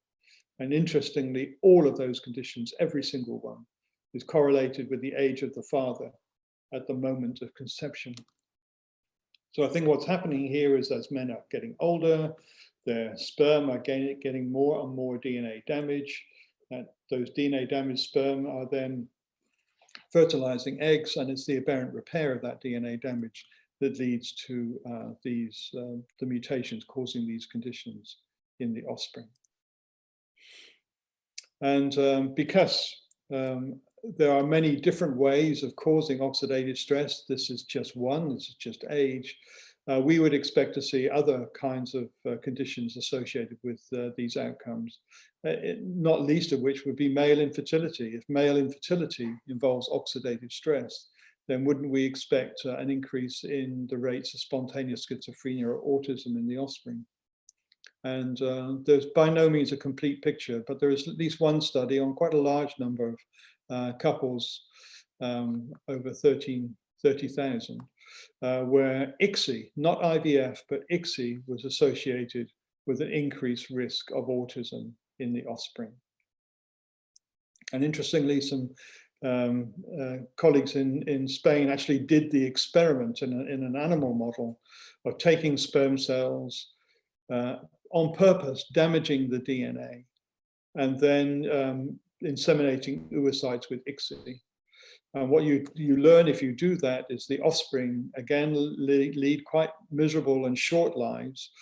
And interestingly, all of those conditions, every single one, is correlated with the age of the father at the moment of conception. So I think what's happening here is as men are getting older, their sperm are getting more and more DNA damage. Those DNA damaged sperm are then fertilizing eggs, and it's the aberrant repair of that DNA damage that leads to the mutations causing these conditions in the offspring. And because there are many different ways of causing oxidative stress, this is just one, this is just age, we would expect to see other kinds of conditions associated with these outcomes, not least of which would be male infertility. If male infertility involves oxidative stress, then wouldn't we expect an increase in the rates of spontaneous schizophrenia or autism in the offspring? And there's by no means a complete picture, but there is at least one study on quite a large number of couples, over 30,000, where ICSI, not IVF, but ICSI was associated with an increased risk of autism in the offspring. And interestingly, some colleagues in Spain actually did the experiment in an animal model of taking sperm cells, on purpose damaging the DNA, and then inseminating oocytes with ICSI. And what you learn if you do that is the offspring, again, lead quite miserable and short lives,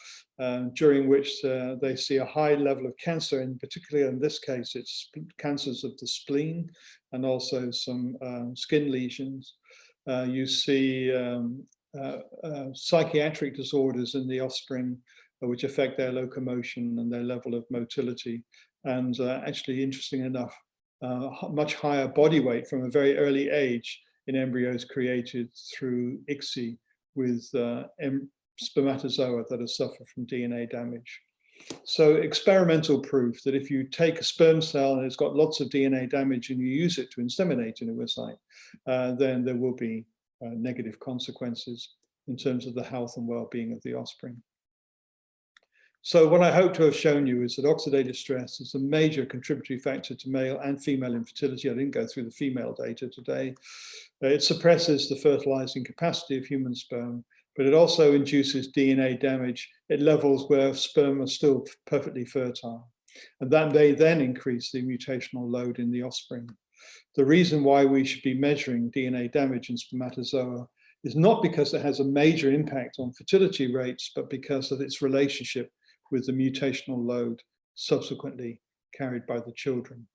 during which they see a high level of cancer, and particularly in this case, it's cancers of the spleen and also some skin lesions. You see psychiatric disorders in the offspring, which affect their locomotion and their level of motility. And actually, interesting enough, much higher body weight from a very early age in embryos created through ICSI with spermatozoa that have suffered from DNA damage. So experimental proof that if you take a sperm cell and it's got lots of DNA damage and you use it to inseminate an oocyte, then there will be negative consequences in terms of the health and well-being of the offspring. So what I hope to have shown you is that oxidative stress is a major contributory factor to male and female infertility. I didn't go through the female data today. It suppresses the fertilizing capacity of human sperm, but it also induces DNA damage at levels where sperm are still perfectly fertile. And that may then increase the mutational load in the offspring. The reason why we should be measuring DNA damage in spermatozoa is not because it has a major impact on fertility rates, but because of its relationship with the mutational load subsequently carried by the children.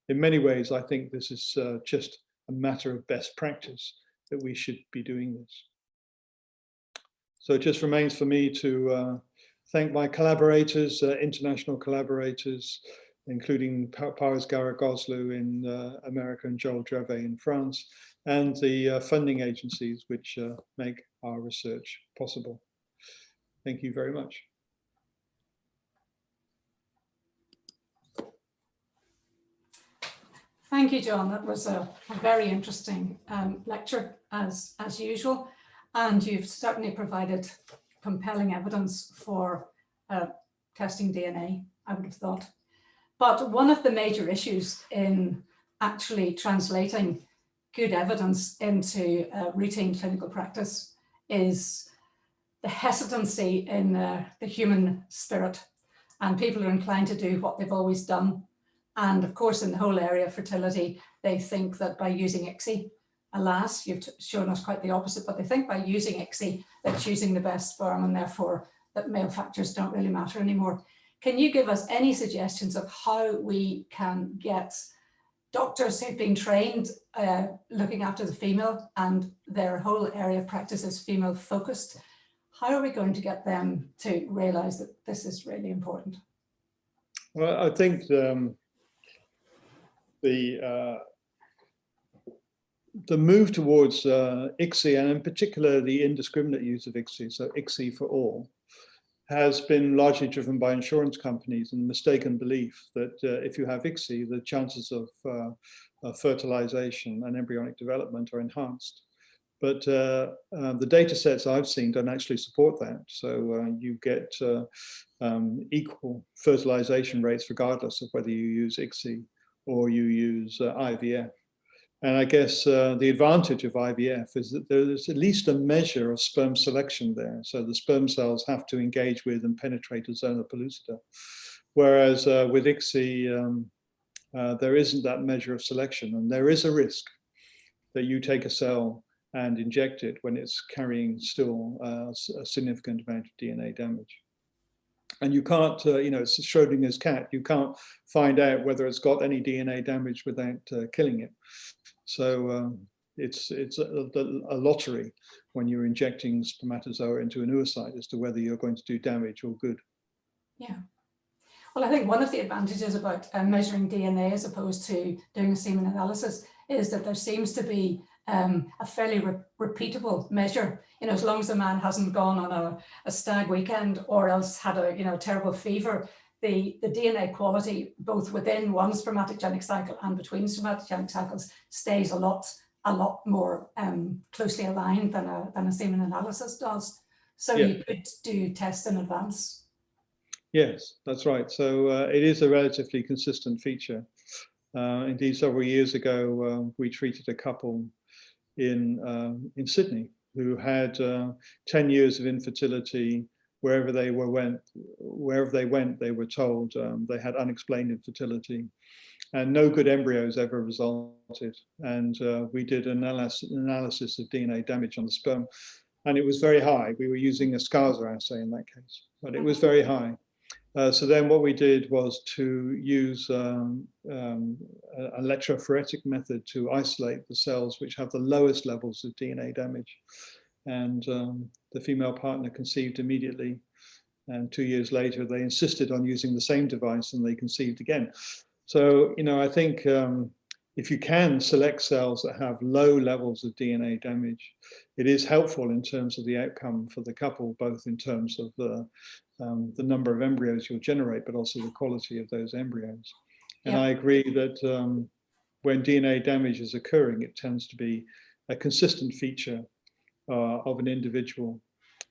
In many ways, I think this is just a matter of best practice that we should be doing this. So it just remains for me to thank my collaborators, international collaborators, including Paris Garagoslu in America and Joel Drevet in France, and the funding agencies which make our research possible. Thank you very much. Thank you, John. That was a very interesting lecture, as usual, and you've certainly provided compelling evidence for testing DNA, I would have thought. But one of the major issues in actually translating good evidence into routine clinical practice is the hesitancy in the human spirit, and people are inclined to do what they've always done. And of course, in the whole area of fertility, they think that by using ICSI, alas, you've shown us quite the opposite, but they think by using ICSI, they're choosing the best sperm, and therefore that male factors don't really matter anymore. Can you give us any suggestions of how we can get doctors who've been trained looking after the female and their whole area of practice is female focused? How are we going to get them to realize that this is really important? Well, I think the move towards ICSI, and in particular the indiscriminate use of ICSI, so ICSI for all, has been largely driven by insurance companies and mistaken belief that if you have ICSI, the chances of fertilization and embryonic development are enhanced. But the data sets I've seen don't actually support that. So you get equal fertilization rates regardless of whether you use ICSI or you use IVF. And I guess the advantage of IVF is that there's at least a measure of sperm selection there. So the sperm cells have to engage with and penetrate a zona pellucida. Whereas with ICSI, there isn't that measure of selection. And there is a risk that you take a cell and inject it when it's carrying still a significant amount of DNA damage. And you can't, it's Schrodinger's cat. You can't find out whether it's got any DNA damage without killing it. So it's a lottery when you're injecting spermatozoa into an oocyte as to whether you're going to do damage or good. Yeah. Well, I think one of the advantages about measuring DNA as opposed to doing a semen analysis is that there seems to be a fairly repeatable measure. As long as the man hasn't gone on a stag weekend or else had a terrible fever, the DNA quality both within one spermatogenic cycle and between spermatogenic cycles stays a lot more closely aligned than a semen analysis does. So yeah. You could do tests in advance. Yes, that's right. So it is a relatively consistent feature. Indeed, several years ago, we treated a couple in Sydney who had 10 years of infertility. Wherever they went, they were told they had unexplained infertility, and no good embryos ever resulted. And we did an analysis of DNA damage on the sperm, and it was very high. We were using a SCARSA assay in that case, but it was very high. So then what we did was to use an electrophoretic method to isolate the cells which have the lowest levels of DNA damage. And the female partner conceived immediately. And 2 years later, they insisted on using the same device and they conceived again. So, I think if you can select cells that have low levels of DNA damage, it is helpful in terms of the outcome for the couple, both in terms of the number of embryos you'll generate, but also the quality of those embryos. And I agree that when DNA damage is occurring, it tends to be a consistent feature of an individual.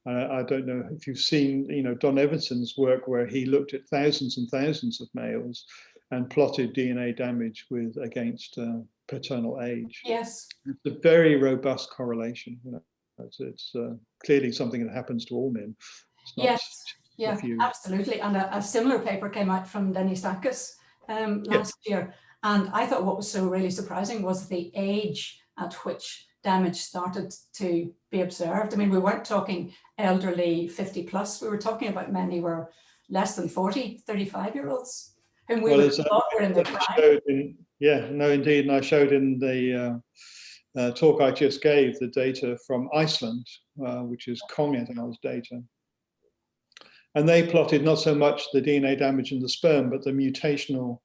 I don't know if you've seen, Don Evanson's work where he looked at thousands and thousands of males and plotted DNA damage against paternal age. Yes. It's a very robust correlation. It's clearly something that happens to all men. Yes, yeah, absolutely. And a similar paper came out from Dennis Dacus last year. And I thought what was so really surprising was the age at which damage started to be observed. I mean, we weren't talking elderly 50 plus, we were talking about men who were less than 40, 35-year-olds, whom we thought were in their prime. Indeed. And I showed in the talk I just gave the data from Iceland, which is Kong et al.'s data. And they plotted not so much the DNA damage in the sperm, but the mutational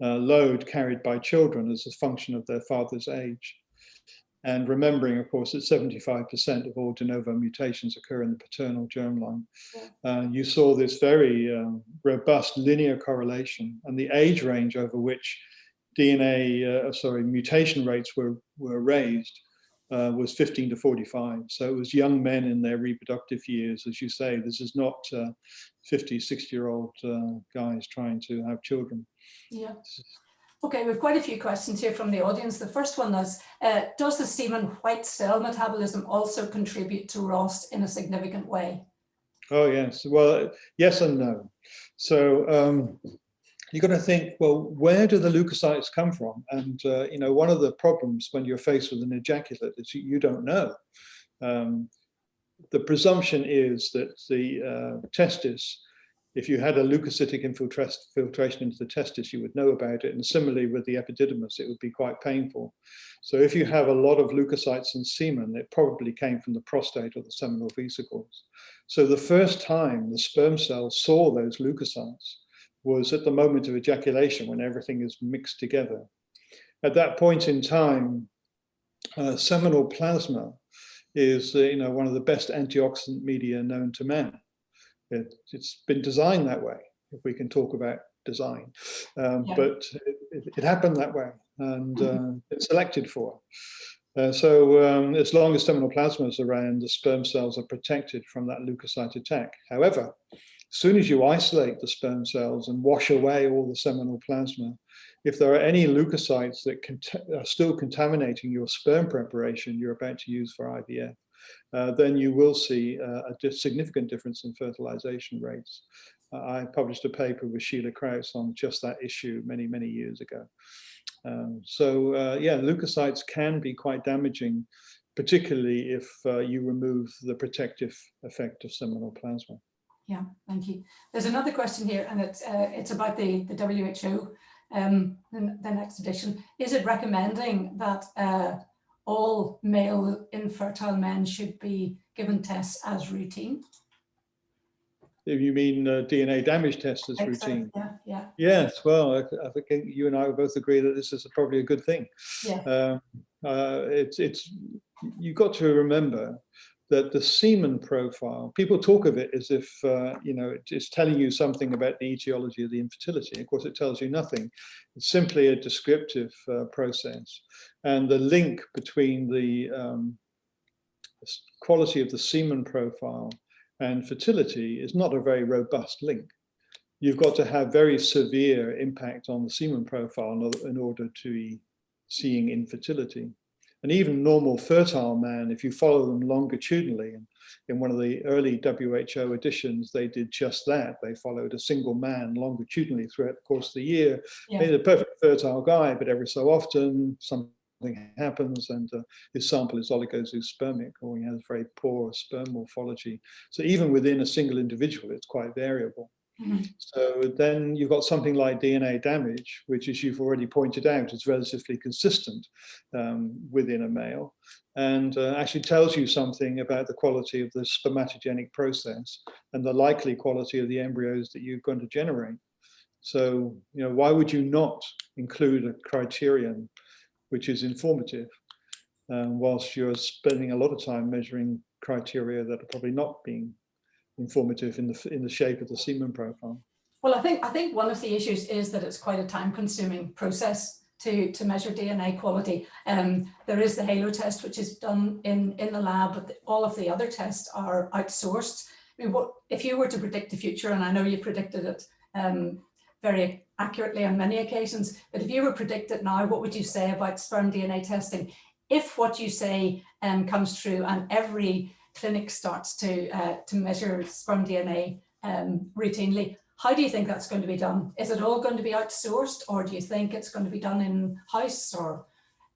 load carried by children as a function of their father's age. And remembering, of course, that 75% of all de novo mutations occur in the paternal germline. You saw this very robust linear correlation, and the age range over which mutation rates were raised was 15 to 45. So it was young men in their reproductive years, as you say. This is not 50, 60-year-old guys trying to have children. Yeah. Okay, we've quite a few questions here from the audience. The first one is, does the semen white cell metabolism also contribute to ROS in a significant way? Oh, yes. Well, yes and no. So you've got to think, well, where do the leukocytes come from? And, one of the problems when you're faced with an ejaculate is you don't know. The presumption is that the testis, if you had a leukocytic infiltration into the testis, you would know about it. And similarly with the epididymis, it would be quite painful. So if you have a lot of leukocytes in semen, it probably came from the prostate or the seminal vesicles. So the first time the sperm cells saw those leukocytes was at the moment of ejaculation, when everything is mixed together. At that point in time, seminal plasma is one of the best antioxidant media known to man. It's been designed that way, if we can talk about design. Yeah. But it happened that way, and it's selected for. So as long as seminal plasma is around, the sperm cells are protected from that leukocyte attack. However, as soon as you isolate the sperm cells and wash away all the seminal plasma, if there are any leukocytes that are still contaminating your sperm preparation you're about to use for IVF, then you will see a significant difference in fertilization rates. I published a paper with Sheila Kraus on just that issue many, many years ago. Yeah, leukocytes can be quite damaging, particularly if you remove the protective effect of seminal plasma. Yeah, thank you. There's another question here, and it's about the WHO, the next edition. Is it recommending that all male infertile men should be given tests as routine? If you mean DNA damage tests as routine? So, yeah. Yes, well, I think you and I would both agree that this is probably a good thing. Yeah. You've got to remember that the semen profile, people talk of it as if, it's telling you something about the etiology of the infertility. Of course, it tells you nothing. It's simply a descriptive process. And the link between the quality of the semen profile and fertility is not a very robust link. You've got to have very severe impact on the semen profile in order to be seeing infertility. And even normal fertile man, if you follow them longitudinally, and in one of the early WHO editions, they did just that. They followed a single man longitudinally throughout the course of the year. Yeah. He's a perfect fertile guy, but every so often something happens and his sample is oligozoospermic, or he has very poor sperm morphology. So even within a single individual, it's quite variable. Mm-hmm. So then you've got something like DNA damage, which, as you've already pointed out, is relatively consistent within a male, and actually tells you something about the quality of the spermatogenic process and the likely quality of the embryos that you're going to generate. So, why would you not include a criterion which is informative, whilst you're spending a lot of time measuring criteria that are probably not being informative in the shape of the semen profile? Well, I think one of the issues is that it's quite a time-consuming process to measure DNA quality. There is the HALO test, which is done in the lab, but all of the other tests are outsourced. I mean, if you were to predict the future, and I know you predicted it very accurately on many occasions, but if you were to predict it now, what would you say about sperm DNA testing? If what you say comes true and every clinic starts to measure sperm DNA routinely, how do you think that's going to be done? Is it all going to be outsourced, or do you think it's going to be done in-house? Or,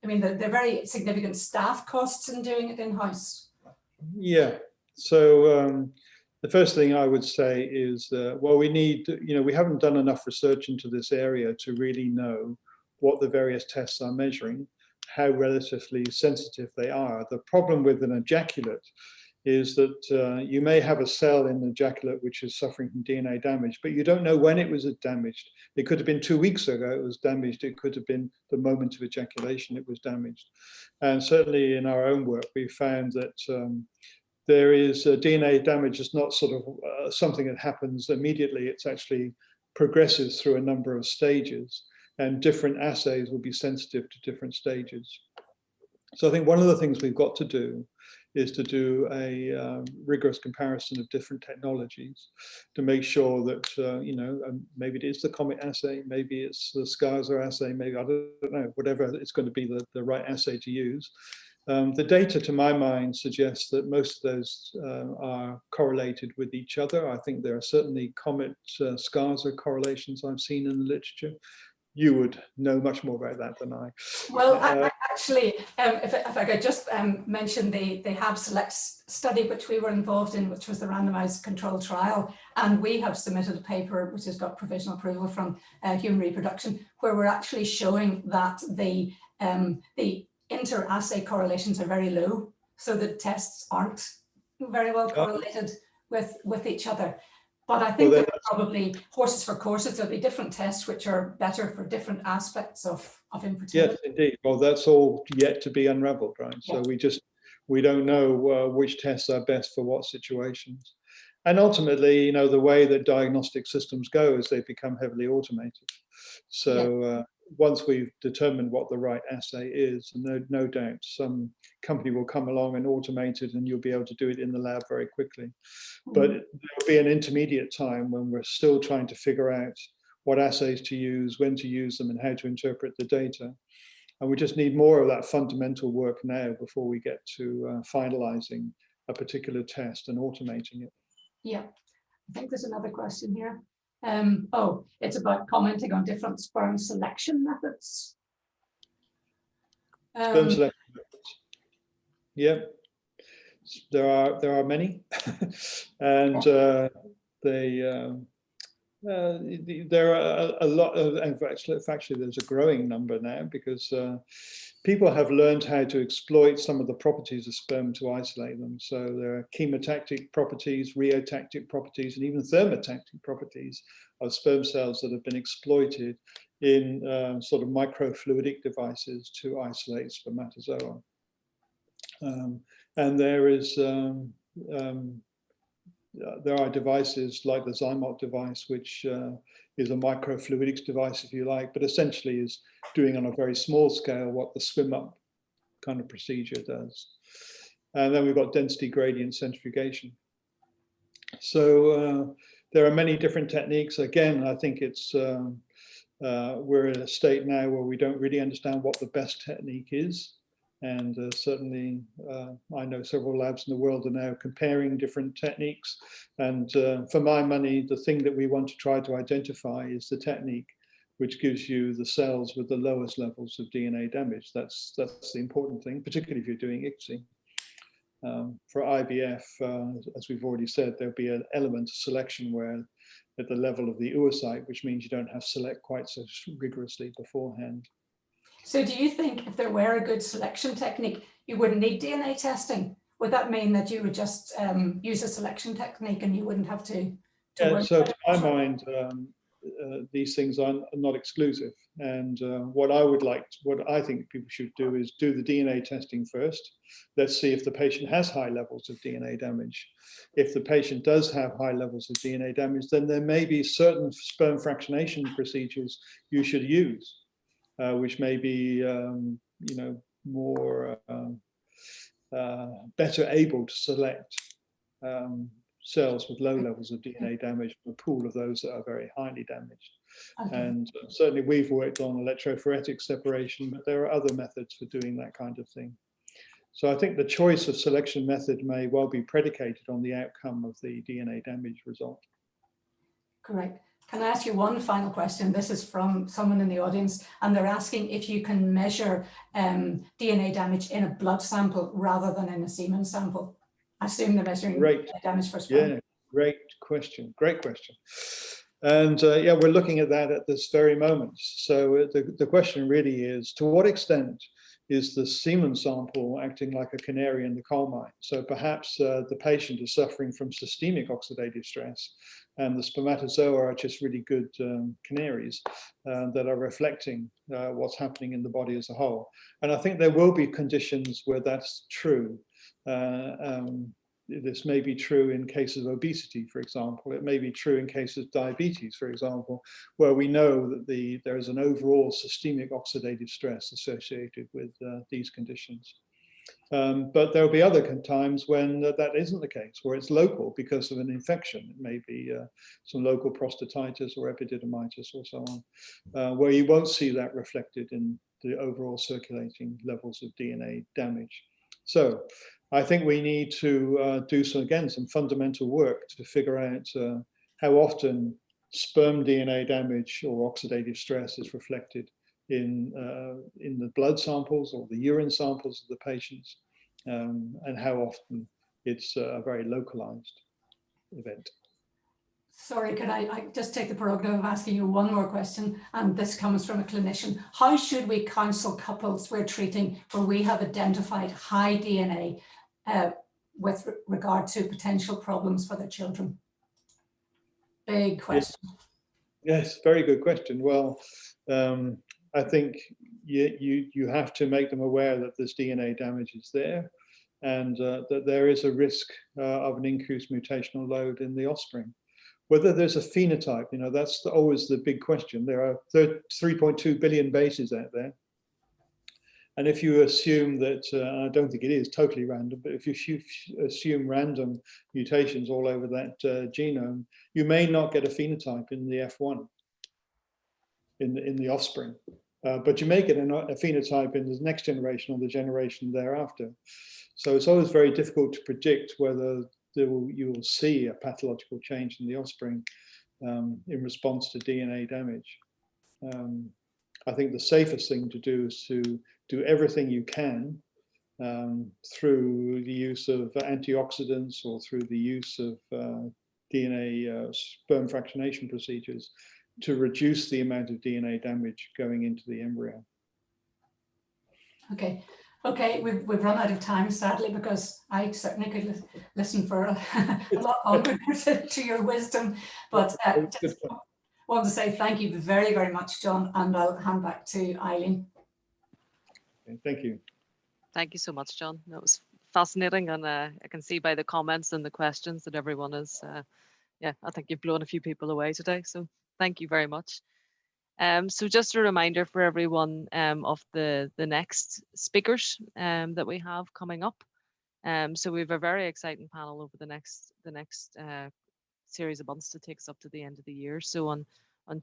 I mean, there are very significant staff costs in doing it in-house. Yeah, so the first thing I would say is, well, we need, we haven't done enough research into this area to really know what the various tests are measuring, how relatively sensitive they are. The problem with an ejaculate is that you may have a cell in the ejaculate which is suffering from DNA damage, but you don't know when it was damaged. It could have been 2 weeks ago it was damaged. It could have been the moment of ejaculation it was damaged. And certainly in our own work, we found that there is DNA damage is not sort of something that happens immediately. It's actually progresses through a number of stages, and different assays will be sensitive to different stages. So I think one of the things we've got to do is to do a rigorous comparison of different technologies to make sure that, maybe it is the COMET assay, maybe it's the SCARSA assay, maybe, I don't know, whatever it's going to be the right assay to use. The data, to my mind, suggests that most of those are correlated with each other. I think there are certainly COMET, SCARSA correlations I've seen in the literature. You would know much more about that than I. Well, actually, if I could just mention the HAB Select study, which we were involved in, which was the randomized control trial. And we have submitted a paper which has got provisional approval from Human Reproduction, where we're actually showing that the inter-assay correlations are very low. So the tests aren't very well correlated with each other. But I think there's probably horses for courses. There'll be different tests which are better for different aspects of infertility. Yes, indeed. Well, that's all yet to be unraveled, right? Yeah. So we don't know which tests are best for what situations. And ultimately, you know, the way that diagnostic systems go is they become heavily automated. So once we've determined what the right assay is, no doubt some company will come along and automate it, and you'll be able to do it in the lab very quickly. But there'll be an intermediate time when we're still trying to figure out what assays to use, when to use them, and how to interpret the data. And we just need more of that fundamental work now before we get to finalizing a particular test and automating it. Yeah, I think there's another question here. Oh, it's about commenting on different sperm selection methods. Sperm selection methods. Yeah, there are many, and there are a lot of, actually there's a growing number now, because people have learned how to exploit some of the properties of sperm to isolate them. So there are chemotactic properties, rheotactic properties, and even thermotactic properties of sperm cells that have been exploited in sort of microfluidic devices to isolate spermatozoa. And there are devices like the Zymot device, which is a microfluidics device, if you like, but essentially is doing on a very small scale what the swim up kind of procedure does. And then we've got density gradient centrifugation. So there are many different techniques. Again, I think it's we're in a state now where we don't really understand what the best technique is. And certainly, I know several labs in the world are now comparing different techniques. And for my money, the thing that we want to try to identify is the technique which gives you the cells with the lowest levels of DNA damage. That's the important thing, particularly if you're doing ICSI. For IVF, as we've already said, there'll be an element of selection where at the level of the oocyte, which means you don't have to select quite so rigorously beforehand. So do you think if there were a good selection technique, you wouldn't need DNA testing? Would that mean that you would just use a selection technique and you wouldn't have to Yeah, so to my mind, these things are not exclusive. And what I think people should do is do the DNA testing first. Let's see if the patient has high levels of DNA damage. If the patient does have high levels of DNA damage, then there may be certain sperm fractionation procedures you should use. Which may be, you know, more better able to select cells with low levels of DNA damage from a pool of those that are very highly damaged. Okay. And certainly we've worked on electrophoretic separation, but there are other methods for doing that kind of thing. So I think the choice of selection method may well be predicated on the outcome of the DNA damage result. Correct. Can I ask you one final question? This is from someone in the audience, and they're asking if you can measure DNA damage in a blood sample rather than in a semen sample. I assume they're measuring damage for sperm. Yeah, great question. Great question. And yeah, we're looking at that at this very moment. So the question really is, to what extent is the semen sample acting like a canary in the coal mine? So perhaps the patient is suffering from systemic oxidative stress, and the spermatozoa are just really good canaries that are reflecting what's happening in the body as a whole. And I think there will be conditions where that's true. This may be true in cases of obesity, for example. It may be true in cases of diabetes, for example, where we know that there is an overall systemic oxidative stress associated with these conditions. But there'll be other times when that isn't the case, where it's local because of an infection. It may be some local prostatitis or epididymitis or so on, where you won't see that reflected in the overall circulating levels of DNA damage. So I think we need to do some fundamental work to figure out how often sperm DNA damage or oxidative stress is reflected in the blood samples or the urine samples of the patients, and how often it's a very localized event. Sorry, can I just take the prerogative of asking you one more question? And this comes from a clinician. How should we counsel couples we're treating where we have identified high DNA with regard to potential problems for their children? Big question. Yes, very good question. Well, I think you have to make them aware that this DNA damage is there. and that there is a risk of an increased mutational load in the offspring. Whether there's a phenotype, that's always the big question. There are 3.2 billion bases out there. And if you assume that, I don't think it is totally random, but if you assume random mutations all over that genome, you may not get a phenotype in the F1, in the offspring. But you may get a phenotype in the next generation or the generation thereafter. So it's always very difficult to predict whether you will see a pathological change in the offspring in response to DNA damage. I think the safest thing to do is to do everything you can through the use of antioxidants or through the use of DNA sperm fractionation procedures to reduce the amount of DNA damage going into the embryo. Okay, we've run out of time, sadly, because I certainly could listen for a lot longer to your wisdom. But just want to say thank you very, very much, John, and I'll hand back to Eileen. Okay, thank you. Thank you so much, John. That was fascinating, and I can see by the comments and the questions that everyone is, yeah, I think you've blown a few people away today. So thank you very much. So just a reminder for everyone of the next speakers that we have coming up. So we have a very exciting panel over the next series of months to take us up to the end of the year. So on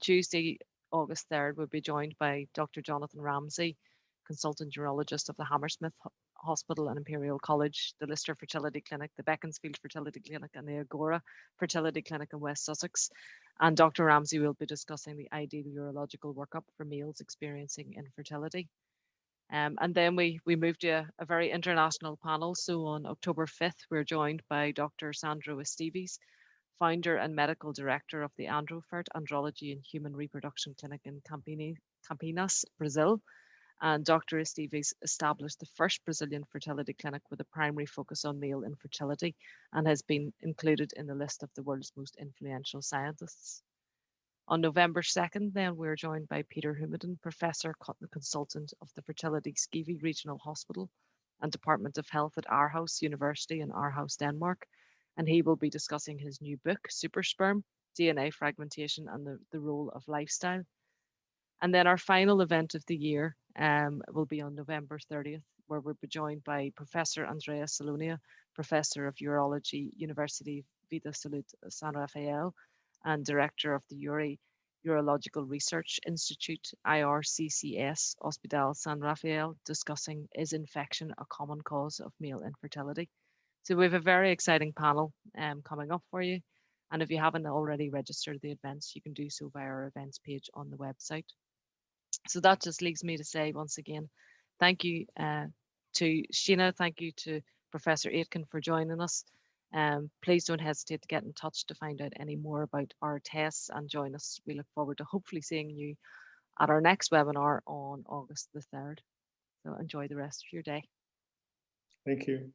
Tuesday, August 3rd, we'll be joined by Dr. Jonathan Ramsey, consultant urologist of the Hammersmith Hospital and Imperial College, the Lister Fertility Clinic, the Beaconsfield Fertility Clinic, and the Agora Fertility Clinic in West Sussex. And Dr. Ramsey will be discussing the ideal urological workup for males experiencing infertility. And then we moved to a very international panel. So on October 5th, we're joined by Dr. Sandro Esteves, founder and medical director of the Androfert Andrology and Human Reproduction Clinic in Campinas, Brazil. And Dr. Esteves established the first Brazilian fertility clinic with a primary focus on male infertility and has been included in the list of the world's most influential scientists. On November 2nd, then, we're joined by Peter Humiden, professor consultant of the Fertility Skive Regional Hospital and Department of Health at Aarhus University in Aarhus, Denmark. And he will be discussing his new book, Super Sperm, DNA Fragmentation and the Role of Lifestyle. And then our final event of the year will be on November 30th, where we'll be joined by Professor Andrea Salonia, Professor of Urology, University Vita Salute San Rafael, and Director of the Urological Research Institute, IRCCS, Hospital San Rafael, discussing is infection a common cause of male infertility. So we have a very exciting panel coming up for you. And if you haven't already registered the events, you can do so via our events page on the website. So that just leaves me to say once again, thank you to Sheena, thank you to Professor Aitken for joining us. Please don't hesitate to get in touch to find out any more about our tests and join us. We look forward to hopefully seeing you at our next webinar on August the 3rd. So enjoy the rest of your day. Thank you.